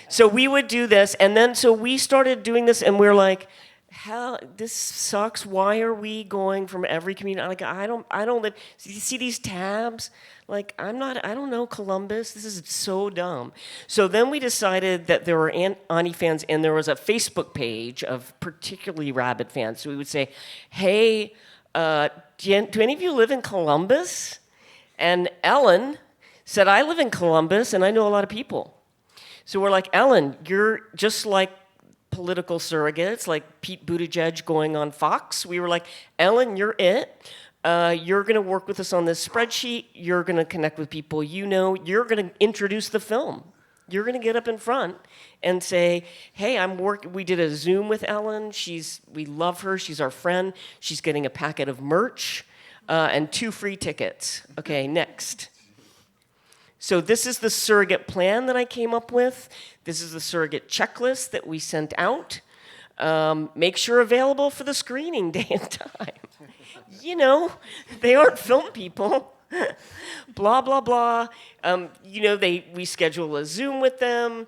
So we would do this, and then so we started doing this, and we're like, hell, this sucks. Why are we going from every community? Like, I don't live. You see these tabs? Like, I don't know Columbus. This is so dumb. So then we decided that there were Ani fans, and there was a Facebook page of particularly rabid fans. So we would say, hey, do any of you live in Columbus? And Ellen said, I live in Columbus, and I know a lot of people. So we're like, Ellen, you're just like political surrogates, like Pete Buttigieg going on Fox. We were like, Ellen, you're it. You're going to work with us on this spreadsheet. You're going to connect with people you know. You're going to introduce the film. You're going to get up in front and say, hey, we did a Zoom with Ellen. We love her. She's our friend. She's getting a packet of merch and 2 free tickets. Okay, next. So this is the surrogate plan that I came up with. This is the surrogate checklist that we sent out. Make sure available for the screening day and time. They aren't film people. Blah, blah, blah. We schedule a Zoom with them.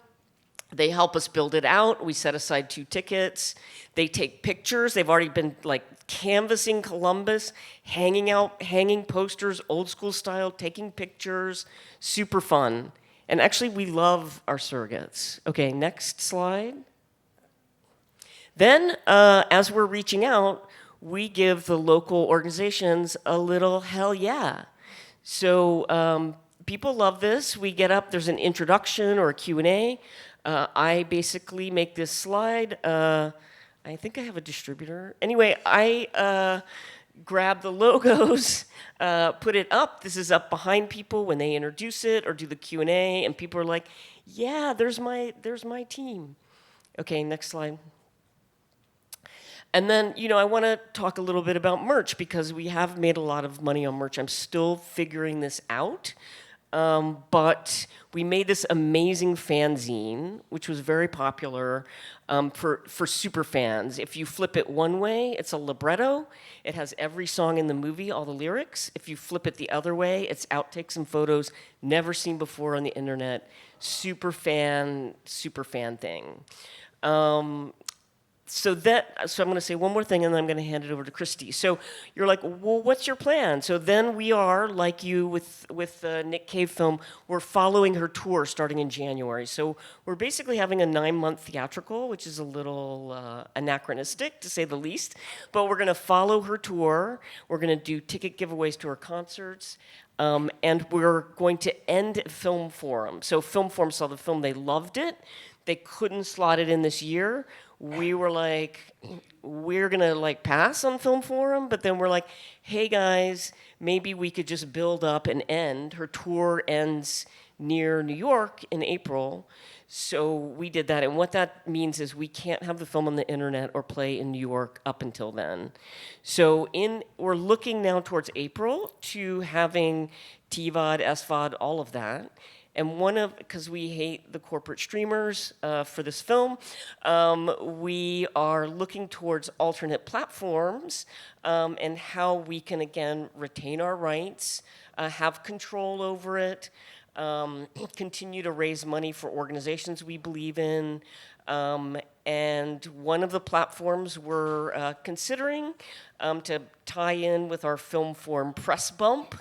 They help us build it out. We set aside 2 tickets. They take pictures. They've already been canvassing Columbus, hanging posters, old school style, taking pictures. Super fun. And actually, we love our surrogates. Okay, next slide. Then, as we're reaching out, we give the local organizations a little hell yeah. So people love this. We get up, there's an introduction or a Q&A. I basically make this slide. I think I have a distributor. Anyway, I grab the logos, put it up. This is up behind people when they introduce it or do the Q&A, and people are like, yeah, there's my team. Okay, next slide. And then, I want to talk a little bit about merch because we have made a lot of money on merch. I'm still figuring this out. But we made this amazing fanzine, which was very popular for super fans. If you flip it one way, it's a libretto. It has every song in the movie, all the lyrics. If you flip it the other way, it's outtakes and photos never seen before on the internet. Super fan thing. So I'm going to say one more thing, and then I'm going to hand it over to Christie. So you're like, well, what's your plan? So then we are, like you with Nick Cave film, we're following her tour starting in January. So we're basically having a 9-month theatrical, which is a little anachronistic, to say the least. But we're going to follow her tour. We're going to do ticket giveaways to her concerts. And we're going to end Film Forum. So Film Forum saw the film. They loved it. They couldn't slot it in this year. We were like, we're going to pass on Film Forum, but then we're like, hey guys, maybe we could just build up and end. Her tour ends near New York in April. So we did that. And what that means is we can't have the film on the internet or play in New York up until then. So we're looking now towards April to having TVOD, SVOD, all of that. And because we hate the corporate streamers for this film, we are looking towards alternate platforms and how we can, again, retain our rights, have control over it, continue to raise money for organizations we believe in. And one of the platforms we're considering to tie in with our Film Forum press bump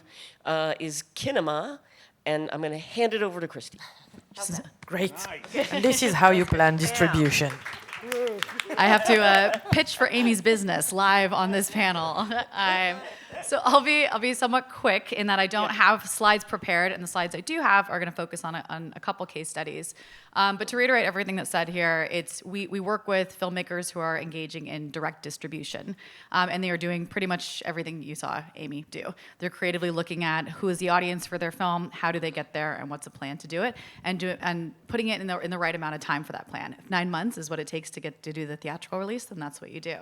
is Kinema. And I'm going to hand it over to Christie. Great. Nice. And this is how you plan distribution. I have to pitch for Amy's business live on this panel. So I'll be somewhat quick in that I don't have slides prepared, and the slides I do have are going to focus on a couple case studies. But to reiterate everything that's said here, we work with filmmakers who are engaging in direct distribution, and they are doing pretty much everything you saw Amy do. They're creatively looking at who is the audience for their film, how do they get there, and what's a plan to do it, and putting it in the right amount of time for that plan. If 9 months is what it takes to get to do the theatrical release, then that's what you do.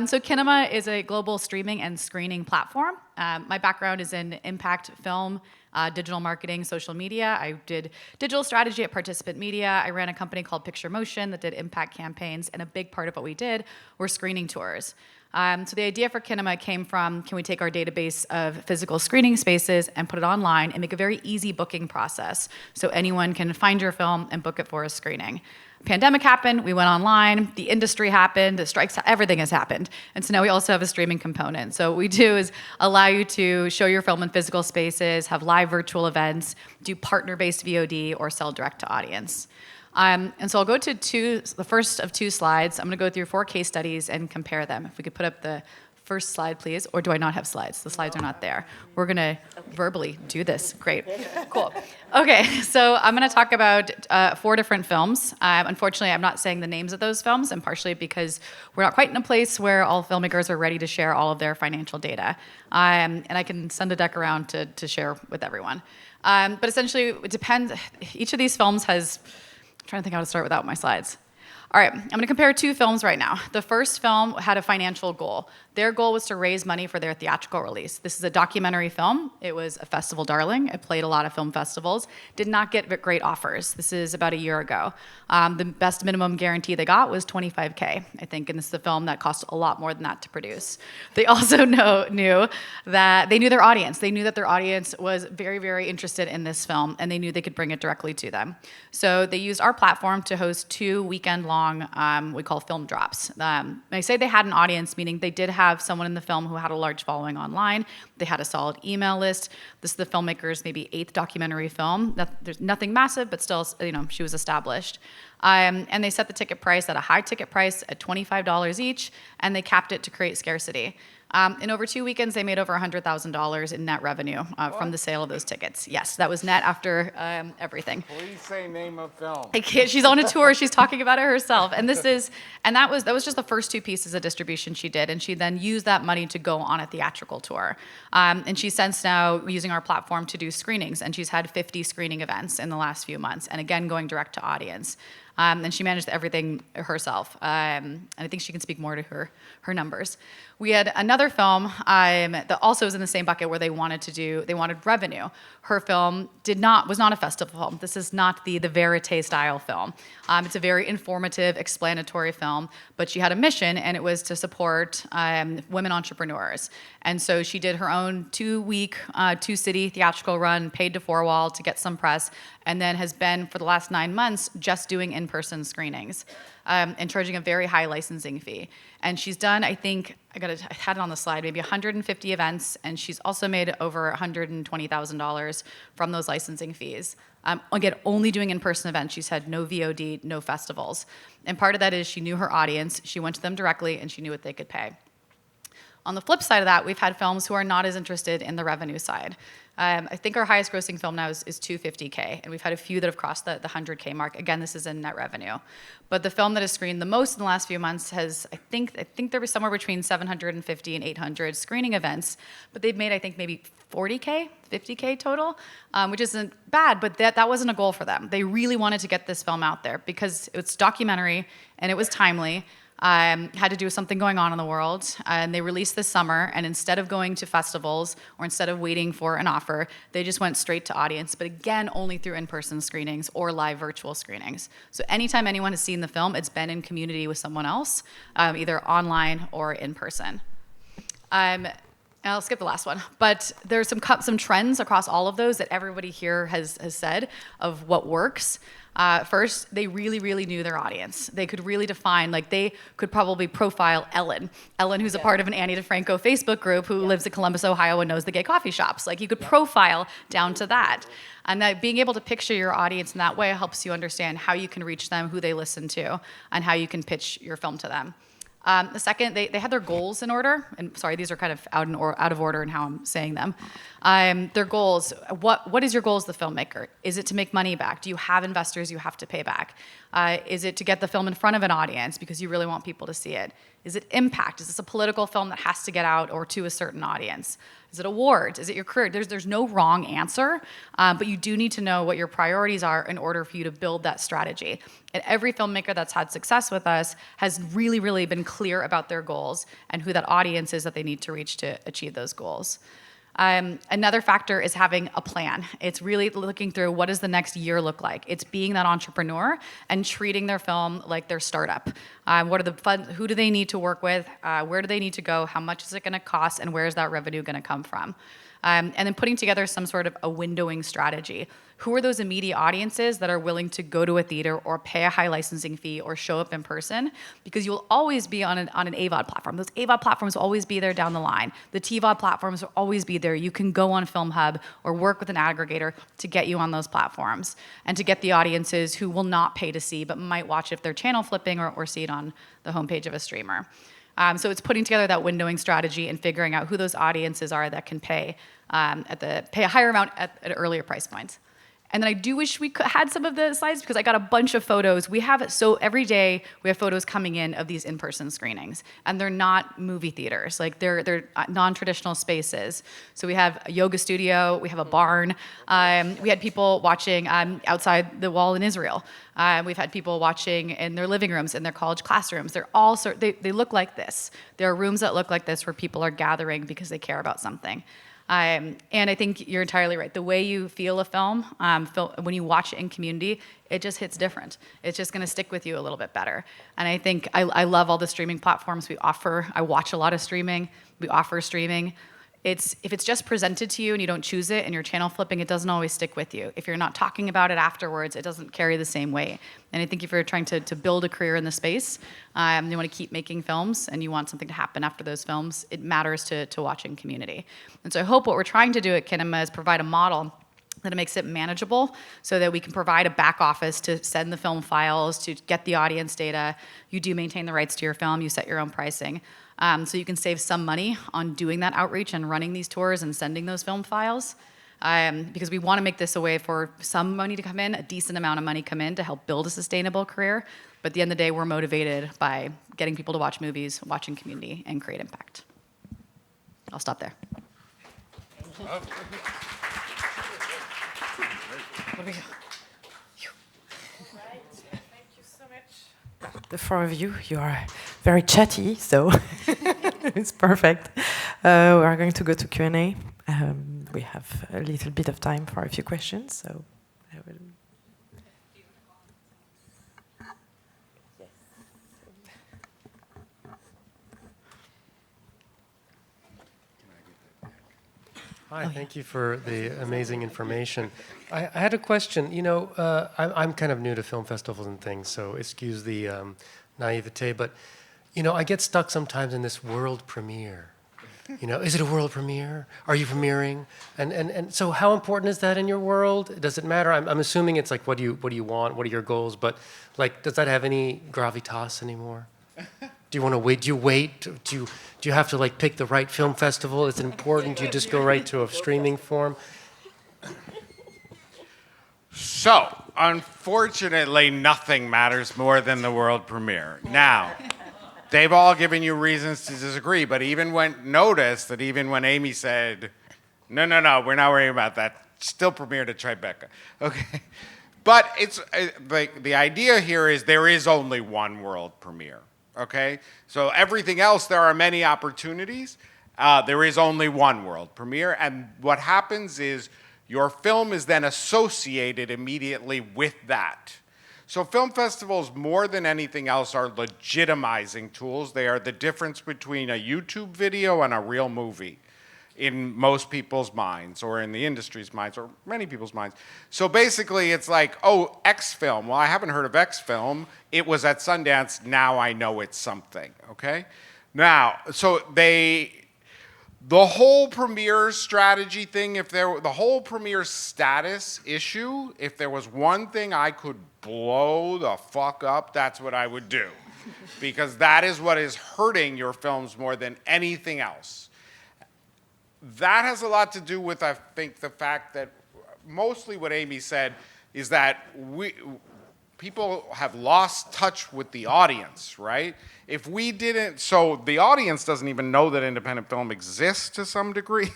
So Kinema is a global streaming and screening platform. My background is in impact film, digital marketing, social media. I did digital strategy at Participant Media. I ran a company called Picture Motion that did impact campaigns, and a big part of what we did were screening tours. So the idea for Kinema came from, can we take our database of physical screening spaces and put it online and make a very easy booking process so anyone can find your film and book it for a screening. Pandemic happened, we went online, the industry happened, the strikes, everything has happened. And so now we also have a streaming component. So what we do is allow you to show your film in physical spaces, have live virtual events, do partner-based VOD, or sell direct to audience. And so I'll go to the first of 2 slides. I'm going to go through 4 case studies and compare them. If we could put up the first slide, please. Or do I not have slides? The slides are not there. We're going to verbally do this. Great. Cool. Okay, so I'm going to talk about 4 different films. Unfortunately, I'm not saying the names of those films, and partially because we're not quite in a place where all filmmakers are ready to share all of their financial data. And I can send a deck around to share with everyone. But essentially, it depends. Each of these films has... I'm trying to think how to start without my slides. All right, I'm going to compare 2 films right now. The first film had a financial goal. Their goal was to raise money for their theatrical release. This is a documentary film. It was a festival darling. It played a lot of film festivals. Did not get great offers. This is about a year ago. The best minimum guarantee they got was $25K, I think, and this is a film that cost a lot more than that to produce. They also knew that they knew their audience. They knew that their audience was very, very interested in this film, and they knew they could bring it directly to them. So they used our platform to host 2 weekend-long, we call film drops. I say they had an audience, meaning they did have someone in the film who had a large following online. They had a solid email list. This is the filmmaker's maybe 8th documentary film. There's nothing massive, but still, she was established. And they set the ticket price at a high ticket price at $25 each, and they capped it to create scarcity. In over 2 weekends, they made over $100,000 in net revenue from the sale of those tickets. Yes, that was net after everything. Please say name of film. I can't, she's on a tour. She's talking about it herself, and that was just the first 2 pieces of distribution she did, and she then used that money to go on a theatrical tour. And she's since now using our platform to do screenings, and she's had 50 screening events in the last few months, and again going direct to audience. And she managed everything herself. And I think she can speak more to her numbers. We had another film that also was in the same bucket where they wanted revenue. Her film was not a festival film. This is not the verite style film. It's a very informative, explanatory film, but she had a mission, and it was to support women entrepreneurs. And so she did her own 2-week, 2-city theatrical run, paid to 4-wall to get some press, and then has been, for the last 9 months, just doing in-person screenings and charging a very high licensing fee. And she's done, I think, I had it on the slide, maybe 150 events, and she's also made over $120,000 from those licensing fees. Again, only doing in-person events. She's had no VOD, no festivals. And part of that is she knew her audience, she went to them directly, and she knew what they could pay. On the flip side of that, we've had films who are not as interested in the revenue side. I think our highest grossing film now is $250K, and we've had a few that have crossed the $100K mark. Again, this is in net revenue. But the film that has screened the most in the last few months has, I think there was somewhere between 750 and 800 screening events, but they've made, I think, maybe 40K, 50K total, which isn't bad, but that wasn't a goal for them. They really wanted to get this film out there because it's documentary and it was timely. Had to do with something going on in the world, and they released this summer, and instead of going to festivals or instead of waiting for an offer, they just went straight to audience, but again, only through in-person screenings or live virtual screenings. So anytime anyone has seen the film, it's been in community with someone else, either online or in person. And I'll skip the last one, but there's some trends across all of those that everybody here has said of what works. First, they really, really knew their audience. They could really define, like they could probably profile Ellen, who's a part of an Annie DeFranco Facebook group who lives in Columbus, Ohio and knows the gay coffee shops. Like you could profile down to that. And that being able to picture your audience in that way helps you understand how you can reach them, who they listen to, and how you can pitch your film to them. The second, they had their goals in order, and sorry, these are kind of out of order in how I'm saying them. Their goals, what is your goal as the filmmaker? Is it to make money back? Do you have investors you have to pay back? Is it to get the film in front of an audience because you really want people to see it? Is it impact? Is this a political film that has to get out or to a certain audience? Is it awards? Is it your career? There's no wrong answer, but you do need to know what your priorities are in order for you to build that strategy. And every filmmaker that's had success with us has really, really been clear about their goals and who that audience is that they need to reach to achieve those goals. Another factor is having a plan. It's really looking through what does the next year look like. It's being that entrepreneur and treating their film like their startup. What are the fun? Who do they need to work with? Where do they need to go? How much is it going to cost? And where is that revenue going to come from? And then putting together some sort of a windowing strategy. Who are those immediate audiences that are willing to go to a theater or pay a high licensing fee or show up in person? Because you'll always be on an AVOD platform. Those AVOD platforms will always be there down the line. The TVOD platforms will always be there. You can go on Film Hub or work with an aggregator to get you on those platforms and to get the audiences who will not pay to see but might watch if they're channel flipping or see it on the homepage of a streamer. So it's putting together that windowing strategy and figuring out who those audiences are that can pay pay a higher amount at earlier price points. And then I do wish we had some of the slides because I got a bunch of photos. So every day we have photos coming in of these in-person screenings, and they're not movie theaters. Like they're non-traditional spaces. So we have a yoga studio, we have a barn. We had people watching outside the wall in Israel. We've had people watching in their living rooms, in their college classrooms. They're all they look like this. There are rooms that look like this where people are gathering because they care about something. And I think you're entirely right. The way you feel a film, when you watch it in community, it just hits different. It's just going to stick with you a little bit better. And I think I love all the streaming platforms we offer. I watch a lot of streaming. We offer streaming. If it's just presented to you and you don't choose it and you're channel flipping, it doesn't always stick with you. If you're not talking about it afterwards, it doesn't carry the same weight. And I think if you're trying to build a career in the space, you want to keep making films and you want something to happen after those films, it matters to watching community. And so I hope what we're trying to do at Kinema is provide a model that it makes it manageable so that we can provide a back office to send the film files, to get the audience data. You do maintain the rights to your film, you set your own pricing. So you can save some money on doing that outreach and running these tours and sending those film files. Because we want to make this a way for some money to come in, a decent amount of money come in to help build a sustainable career. But at the end of the day, we're motivated by getting people to watch movies, watching community, and create impact. I'll stop there. The four of you, you are very chatty, so it's perfect. We are going to go to Q&A. We have a little bit of time for a few questions, so I will. Hi, thank you for the amazing information. I had a question. You know, I'm kind of new to film festivals and things, so excuse the naivete, but, you know, I get stuck sometimes in this world premiere. You know, is it a world premiere? Are you premiering? And so how important is that in your world? Does it matter? I'm assuming it's like, what do you want? What are your goals? But, like, does that have any gravitas anymore? Do you want to wait? Do you wait? Do you have to like pick the right film festival? Is it important? Do you just go right to a streaming form? So, unfortunately, nothing matters more than the world premiere. Now, they've all given you reasons to disagree, but notice that even when Amy said, no, we're not worrying about that, still premiered at Tribeca. Okay. But it's the idea here is there is only one world premiere. Okay, so everything else, there are many opportunities. There is only one world premiere, and what happens is your film is then associated immediately with that. So film festivals, more than anything else, are legitimizing tools. They are the difference between a YouTube video and a real movie in most people's minds, or in the industry's minds, or many people's minds. So basically, it's like, oh, X film. Well, I haven't heard of X film. It was at Sundance. Now I know it's something, okay? Now, so the whole premiere strategy thing, the whole premiere status issue, if there was one thing I could blow the fuck up, that's what I would do. Because that is what is hurting your films more than anything else. That has a lot to do with, I think, the fact that mostly what Amy said is that people have lost touch with the audience, right? If we didn't, so the audience doesn't even know that independent film exists to some degree.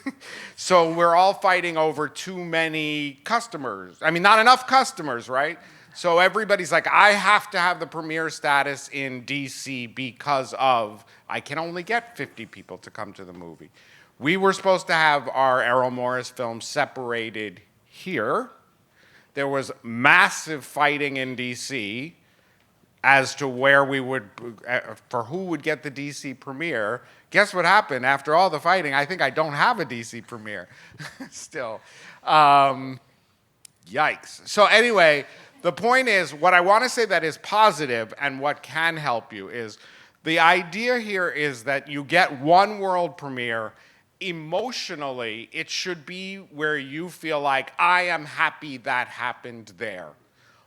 So we're all fighting over too many customers. I mean, not enough customers, right? So everybody's like, I have to have the premiere status in DC because I can only get 50 people to come to the movie. We were supposed to have our Errol Morris film separated here. There was massive fighting in DC as to where we would, for who would get the DC premiere. Guess what happened? After all the fighting, I think I don't have a DC premiere still. Yikes. So anyway, the point is, what I want to say that is positive and what can help you is, the idea here is that you get one world premiere. Emotionally, it should be where you feel like, I am happy that happened there.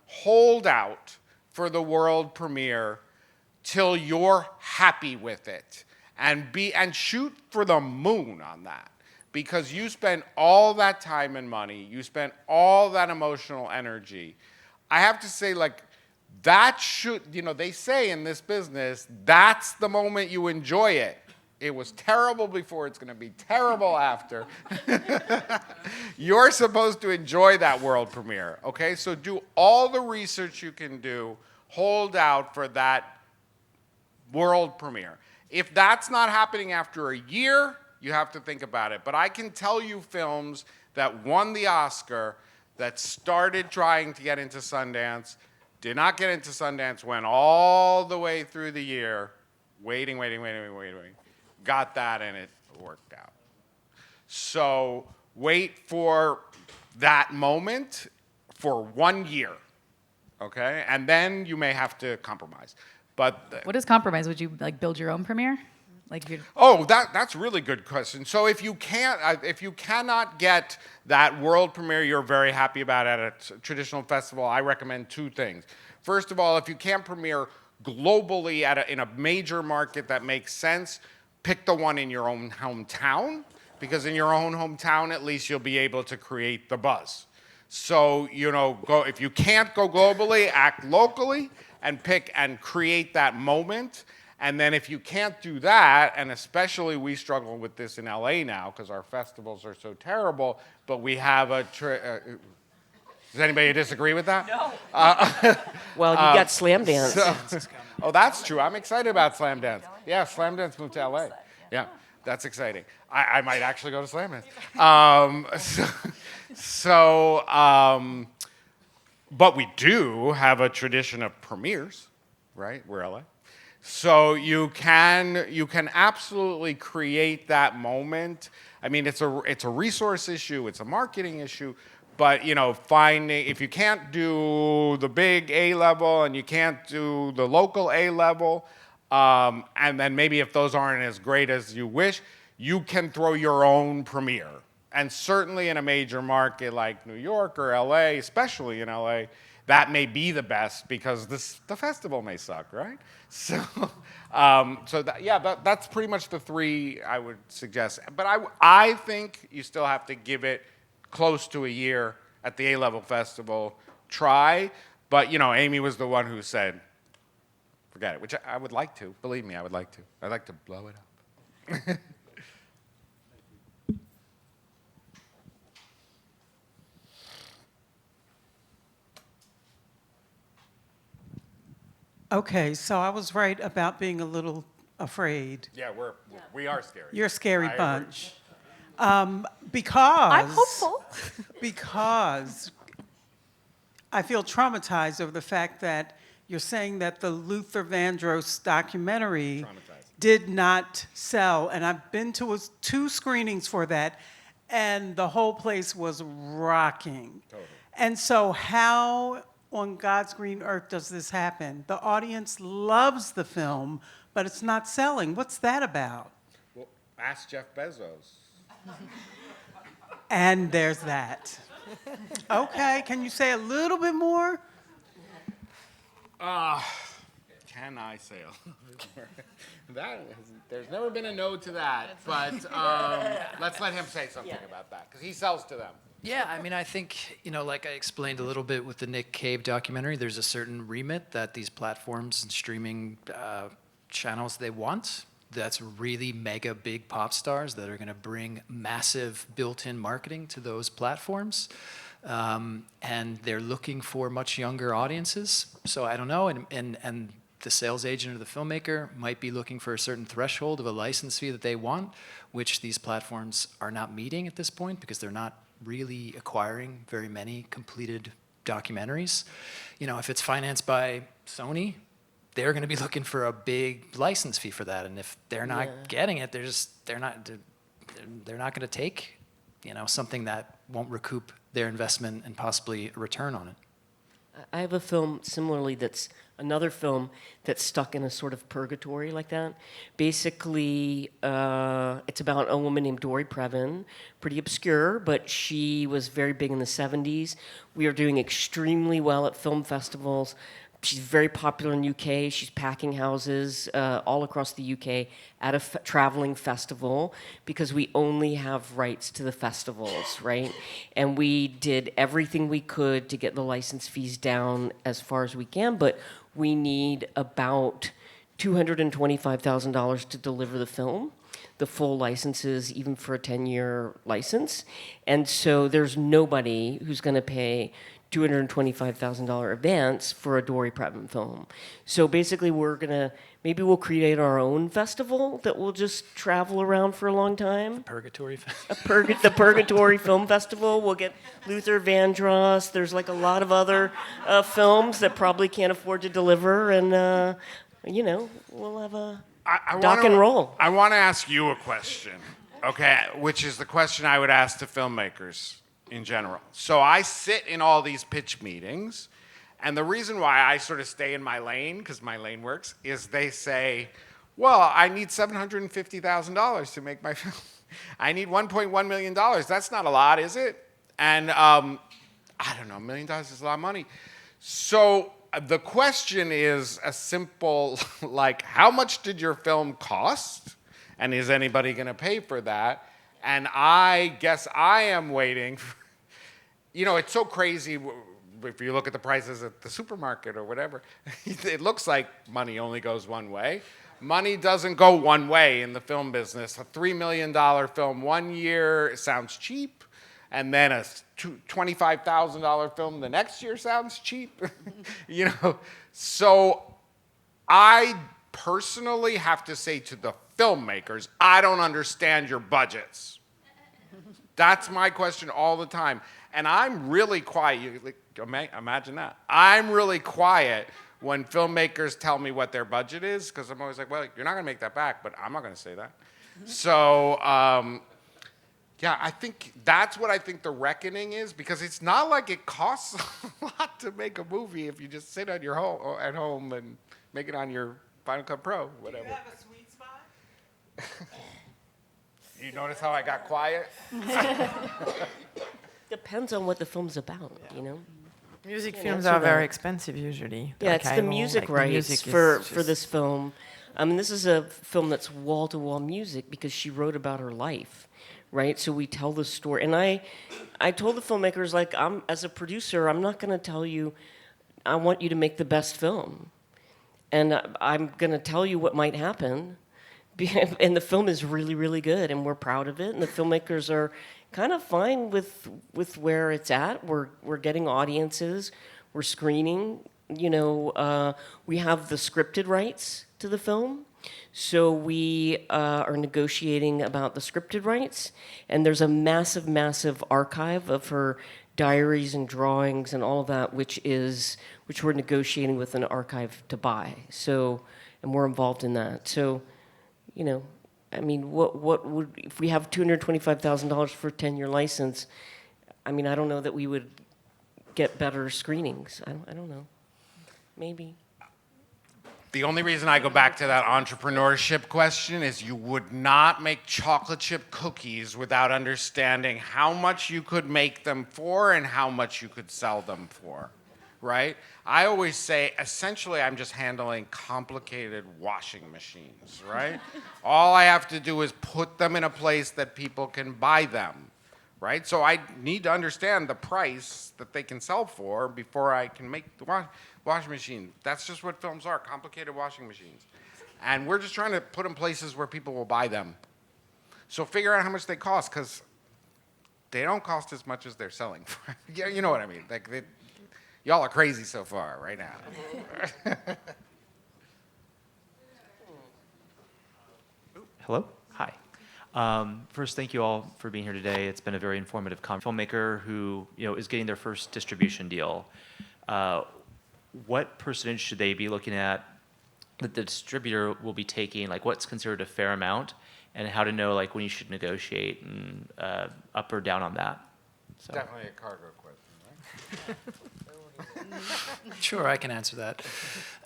Hold out for the world premiere till you're happy with it, and shoot for the moon on that, because you spent all that time and money, you spent all that emotional energy. I have to say, like, that should, you know, they say in this business, that's the moment you enjoy it. It was terrible before, it's going to be terrible after. You're supposed to enjoy that world premiere, okay? So do all the research you can do, hold out for that world premiere. If that's not happening after a year, you have to think about it. But I can tell you films that won the Oscar, that started trying to get into Sundance, did not get into Sundance, went all the way through the year, waiting. Got that, and it worked out. So wait for that moment for 1 year, okay? And then you may have to compromise. But What is compromise? Would you like build your own premiere? Like if you that's a really good question. So if you cannot get that world premiere you're very happy about at a traditional festival, I recommend two things. First of all, if you can't premiere globally in a major market that makes sense, pick the one in your own hometown, because in your own hometown, at least you'll be able to create the buzz. So, if you can't go globally, act locally and pick and create that moment. And then if you can't do that, and especially we struggle with this in LA now because our festivals are so terrible, but we have does anybody disagree with that? No. Well, you got Slam Dance. Oh, that's true. I'm excited about Slam Dance. Yeah, Slam Dance moved to LA. Yeah, that's exciting. I might actually go to Slam Dance. But we do have a tradition of premieres, right? We're LA. So you can absolutely create that moment. I mean, it's a resource issue, it's a marketing issue, but finding, if you can't do the big A level and you can't do the local A level, and then maybe if those aren't as great as you wish, you can throw your own premiere. And certainly in a major market like New York or LA, especially in LA, that may be the best because the festival may suck, right? So, that's pretty much the three I would suggest. But I think you still have to give it close to a year at the A-level festival. Try, but Amy was the one who said, forget it, which I would like to. Believe me, I would like to. I'd like to blow it up. Okay, so I was right about being a little afraid. Yeah, we are scary. You're a scary I bunch. Because I'm hopeful. because I feel traumatized over the fact that you're saying that the Luther Vandross documentary did not sell, and I've been to 2 screenings for that, and the whole place was rocking. Totally. And so how on God's green earth does this happen? The audience loves the film, but it's not selling. What's that about? Well, ask Jeff Bezos. And there's that. Okay, can you say a little bit more? Can I say a little bit more? There's never been a no to that, but let's let him say something about that, because he sells to them. Yeah, I mean, I think, like I explained a little bit with the Nick Cave documentary, there's a certain remit that these platforms and streaming channels, they want. That's really mega big pop stars that are going to bring massive built-in marketing to those platforms. And they're looking for much younger audiences. So I don't know, and the sales agent or the filmmaker might be looking for a certain threshold of a license fee that they want, which these platforms are not meeting at this point because they're not really acquiring very many completed documentaries. If it's financed by Sony, they're going to be looking for a big license fee for that, and if they're not getting it, they're not going to take, something that won't recoup their investment and possibly a return on it. I have a film similarly that's another film that's stuck in a sort of purgatory like that. Basically, it's about a woman named Dory Previn, pretty obscure, but she was very big in the 70s. We are doing extremely well at film festivals. She's very popular in the UK. She's packing houses all across the UK at a traveling festival because we only have rights to the festivals, right? And we did everything we could to get the license fees down as far as we can, but we need about $225,000 to deliver the film, the full licenses, even for a 10-year license. And so there's nobody who's going to pay $225,000 advance for a Dory Previn film. So basically maybe we'll create our own festival that will just travel around for a long time. Purgatory. The Purgatory Film Festival. We'll get Luther Vandross. There's like a lot of other films that probably can't afford to deliver, and we'll have a dock and roll. I want to ask you a question, okay, which is the question I would ask to filmmakers in general. So I sit in all these pitch meetings, and the reason why I sort of stay in my lane, because my lane works, is they say, well, I need $750,000 to make my film. I need $1.1 million. That's not a lot, is it? And I don't know, $1 million is a lot of money. So the question is a simple, like, how much did your film cost? And is anybody going to pay for that? And I guess I am waiting. It's so crazy. If you look at the prices at the supermarket or whatever, it looks like money only goes one way. Money doesn't go one way in the film business. A $3 million film one year sounds cheap, and then a $25,000 film the next year sounds cheap. So I personally have to say to the filmmakers, I don't understand your budgets. That's my question all the time. And I'm really quiet. Imagine that. I'm really quiet when filmmakers tell me what their budget is, because I'm always like, well, you're not going to make that back, but I'm not going to say that. So, yeah, I think that's what I think the reckoning is, because it's not like it costs a lot to make a movie if you just sit at home and make it on your Final Cut Pro, whatever. Do you have a sweet spot? You notice how I got quiet? Depends on what the film's about, Music Yeah, films so are very the- expensive usually. Yeah, it's the Archival, music like, the rights music is for just- this film. I mean, this is a film that's wall-to-wall music because she wrote about her life, right? So we tell the story. And I told the filmmakers, like, as a producer, I'm not going to tell you, I want you to make the best film. And I'm going to tell you what might happen. And the film is really, really good, and we're proud of it. And the filmmakers are kind of fine with where it's at. We're getting audiences. We're screening. We have the scripted rights to the film, so we are negotiating about the scripted rights. And there's a massive, massive archive of her diaries and drawings and all of that, which we're negotiating with an archive to buy. So, and we're involved in that. So. I mean, what would, if we have $225,000 for a 10-year license, I mean, I don't know that we would get better screenings. I don't know. Maybe. The only reason I go back to that entrepreneurship question is you would not make chocolate chip cookies without understanding how much you could make them for and how much you could sell them for, right? I always say, essentially, I'm just handling complicated washing machines, right? All I have to do is put them in a place that people can buy them, right? So I need to understand the price that they can sell for before I can make the washing machine. That's just what films are, complicated washing machines. And we're just trying to put them places where people will buy them. So figure out how much they cost, because they don't cost as much as they're selling for. Yeah, you know what I mean? Like y'all are crazy so far right now. Hello? Hi. First, thank you all for being here today. It's been a very informative filmmaker who is getting their first distribution deal. What percentage should they be looking at that the distributor will be taking? Like, what's considered a fair amount, and how to know like when you should negotiate and up or down on that? So. Definitely a cargo question, right? Sure, I can answer that.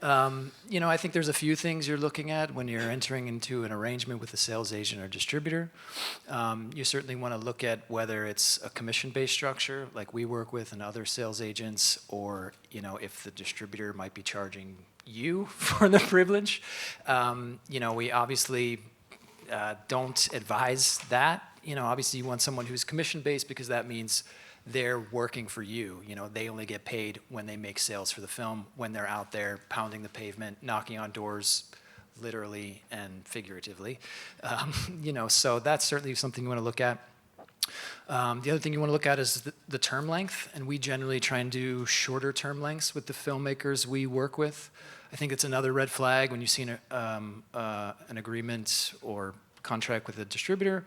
I think there's a few things you're looking at when you're entering into an arrangement with a sales agent or distributor. You certainly want to look at whether it's a commission-based structure, like we work with and other sales agents, or if the distributor might be charging you for the privilege. We obviously don't advise that. Obviously you want someone who's commission-based, because that means they're working for you. They only get paid when they make sales for the film, when they're out there pounding the pavement, knocking on doors, literally and figuratively. So that's certainly something you want to look at. The other thing you want to look at is the term length, and we generally try and do shorter term lengths with the filmmakers we work with. I think it's another red flag when you see an agreement or contract with a distributor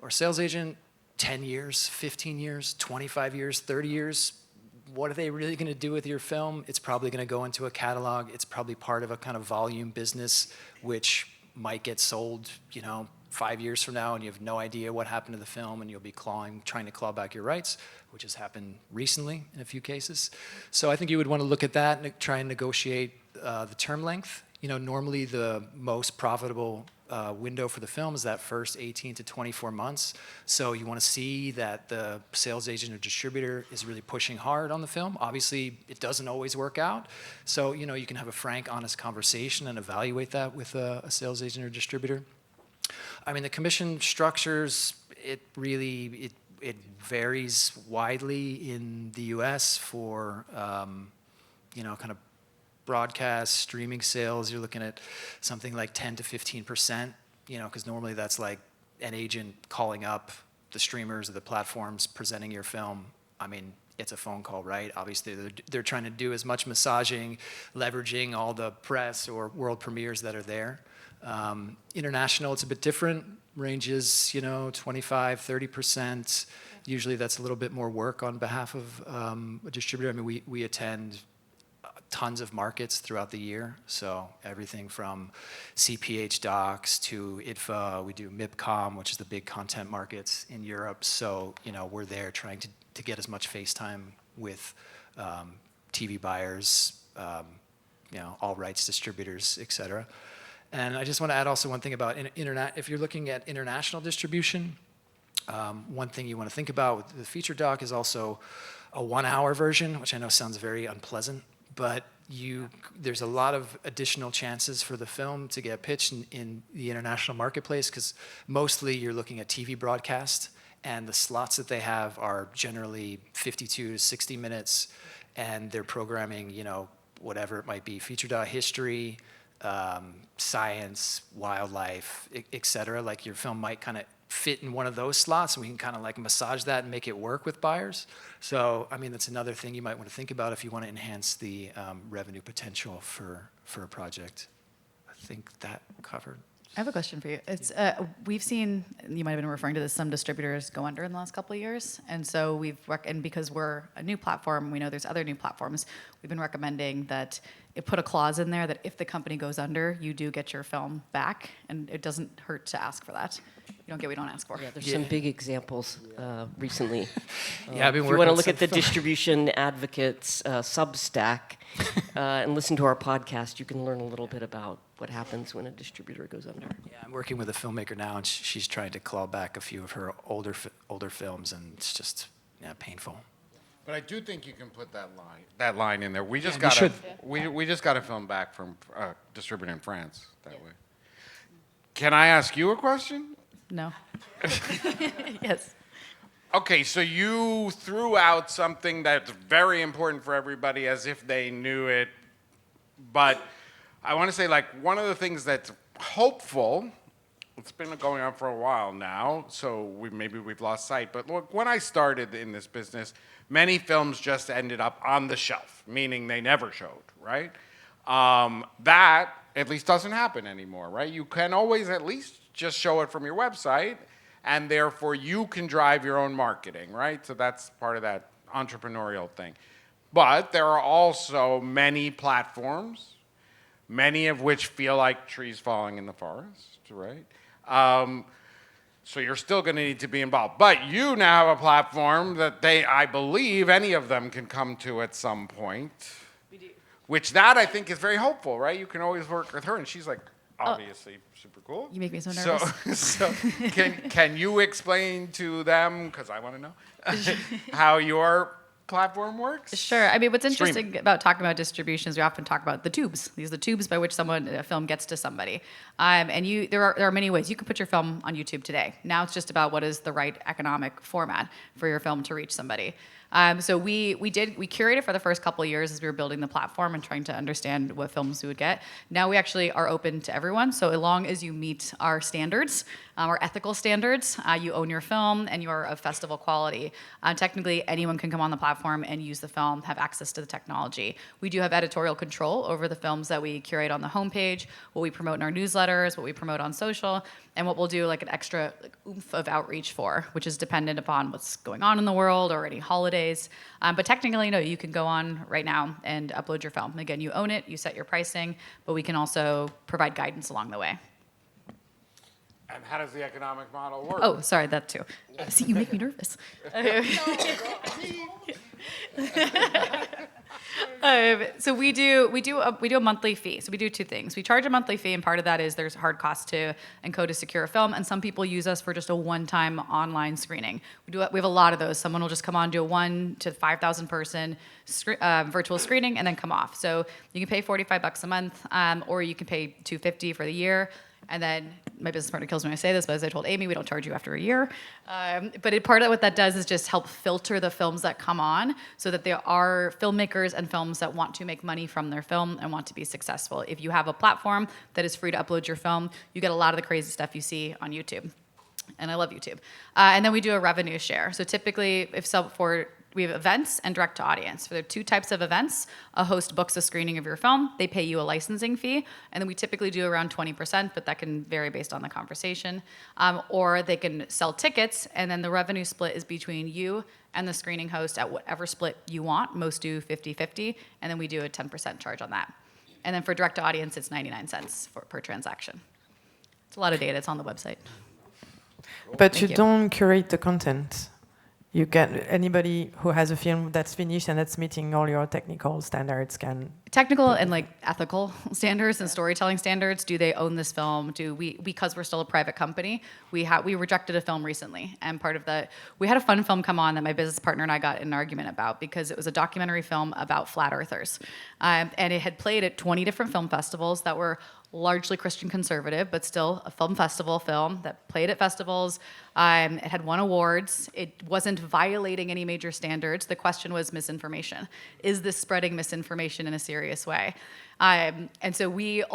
or sales agent. 10 years, 15 years, 25 years, 30 years, what are they really going to do with your film? It's probably going to go into a catalog. It's probably part of a kind of volume business, which might get sold, 5 years from now, and you have no idea what happened to the film, and you'll be trying to claw back your rights, which has happened recently in a few cases. So I think you would want to look at that and try and negotiate the term length. Normally the most profitable window for the film is that first 18 to 24 months. So you want to see that the sales agent or distributor is really pushing hard on the film. Obviously, it doesn't always work out. So, you can have a frank, honest conversation and evaluate that with a sales agent or distributor. I mean, the commission structures, it varies widely in the U.S. for, kind of broadcast, streaming sales. You're looking at something like 10 to 15%, because normally that's like an agent calling up the streamers or the platforms presenting your film. I mean, it's a phone call, right? Obviously, they're trying to do as much massaging, leveraging all the press or world premieres that are there. International, it's a bit different. Ranges, 25, 30%. Usually that's a little bit more work on behalf of a distributor. I mean, we attend tons of markets throughout the year. So everything from CPH docs to IDFA. We do MIPCOM, which is the big content markets in Europe. So, we're there trying to get as much face time with TV buyers, all rights distributors, et cetera. And I just want to add also one thing about if you're looking at international distribution, one thing you want to think about with the feature doc is also a 1-hour version, which I know sounds very unpleasant, but there's a lot of additional chances for the film to get pitched in the international marketplace, because mostly you're looking at TV broadcast, and the slots that they have are generally 52 to 60 minutes, and they're programming, whatever it might be, feature doc, history, science, wildlife, et cetera. Like your film might kind of fit in one of those slots, and we can kind of like massage that and make it work with buyers. So, I mean, that's another thing you might want to think about if you want to enhance the revenue potential for a project. I think that covered. I have a question for you. It's we've seen, you might have been referring to this, some distributors go under in the last couple of years, and so and because we're a new platform, we know there's other new platforms. We've been recommending that it put a clause in there that if the company goes under, you do get your film back, and it doesn't hurt to ask for that. You don't get what you don't ask for. Yeah, there's some big examples recently. Yeah, I've been if working you want to with look at the some Distribution Advocates Substack and listen to our podcast, you can learn a little bit about what happens when a distributor goes under. Yeah, I'm working with a filmmaker now, and she's trying to claw back a few of her older films, and it's just painful. But I do think you can put that line in there. We just Yeah, we just got a film back from a distributor in France that way. Can I ask you a question? No. Yes. Okay, so you threw out something that's very important for everybody as if they knew it, but I want to say, like, one of the things that's hopeful, it's been going on for a while now, so maybe we've lost sight, but look, when I started in this business, many films just ended up on the shelf, meaning they never showed, right? That at least doesn't happen anymore, right? You can always at least just show it from your website, and therefore you can drive your own marketing, right? So that's part of that entrepreneurial thing. But there are also many platforms, many of which feel like trees falling in the forest, right? So you're still going to need to be involved. But you now have a platform that I believe any of them can come to at some point. We do. Which that I think is very hopeful, right? You can always work with her, and she's like obviously super cool. You make me so nervous. So can you explain to them, because I want to know, how your platform works? Sure. I mean, what's interesting Streaming. about talking about distribution is we often talk about the tubes. These are the tubes by which a film gets to somebody. And there are many ways. You can put your film on YouTube today. Now it's just about what is the right economic format for your film to reach somebody. So we curated for the first couple of years as we were building the platform and trying to understand what films we would get. Now we actually are open to everyone. So as long as you meet our standards, our ethical standards, you own your film and you're of festival quality. Technically, anyone can come on the platform and use the film, have access to the technology. We do have editorial control over the films that we curate on the homepage, what we promote in our newsletters, what we promote on social, and what we'll do like an extra oomph of outreach for, which is dependent upon what's going on in the world or any holidays. But technically, no, you can go on right now and upload your film. Again, you own it, you set your pricing, but we can also provide guidance along the way. And how does the economic model work? Oh, sorry, that too. See, you make me nervous. So we do a monthly fee. So we do two things. We charge a monthly fee, and part of that is there's hard costs to encode a secure film, and some people use us for just a one-time online screening. We have a lot of those. Someone will just come on, do a 1 to 5,000 person virtual screening, and then come off. So you can pay $45 a month, or you can pay $250 for the year. And then my business partner kills me when I say this, but as I told Amy, we don't charge you after a year. But part of what that does is just help filter the films that come on so that there are filmmakers and films that want to make money from their film and want to be successful. If you have a platform that is free to upload your film, you get a lot of the crazy stuff you see on YouTube. And I love YouTube. And then we do a revenue share. So typically, we have events and direct to audience. For the two types of events, a host books a screening of your film. They pay you a licensing fee, and then we typically do around 20%, but that can vary based on the conversation. Or they can sell tickets, and then the revenue split is between you and the screening host at whatever split you want. Most do 50-50, and then we do a 10% charge on that. And then for direct to audience, it's 99 cents per transaction. It's a lot of data. It's on the website. But you don't curate the content. You get anybody who has a film that's finished and that's meeting all your technical standards can. Technical and like ethical standards and storytelling standards. Do they own this film? Do we, because we're still a private company, we rejected a film recently, and part of that, we had a fun film come on that my business partner and I got in an argument about because it was a documentary film about flat earthers, and it had played at 20 different film festivals that were largely Christian conservative, but still a film festival film that played at festivals. It had won awards. It wasn't violating any major standards. The question was misinformation. Is this spreading misinformation in a serious way? And so we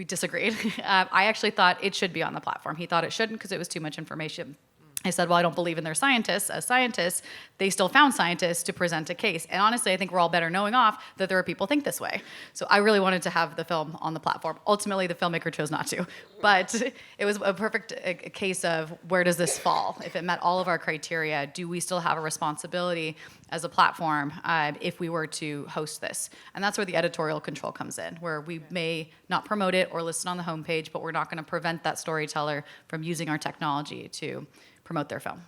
disagreed. I actually thought it should be on the platform. He thought it shouldn't because it was too much information. I said, well, I don't believe in their scientists. As scientists, they still found scientists to present a case. And honestly, I think we're all better knowing off that there are people who think this way. So I really wanted to have the film on the platform. Ultimately, the filmmaker chose not to. But it was a perfect case of where does this fall? If it met all of our criteria, do we still have a responsibility as a platform if we were to host this? And that's where the editorial control comes in, where we may not promote it or list it on the homepage, but we're not going to prevent that storyteller from using our technology to promote their film.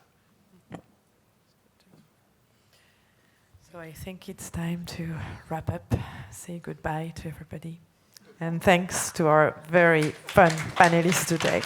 So I think it's time to wrap up, say goodbye to everybody. And thanks to our very fun panelists today.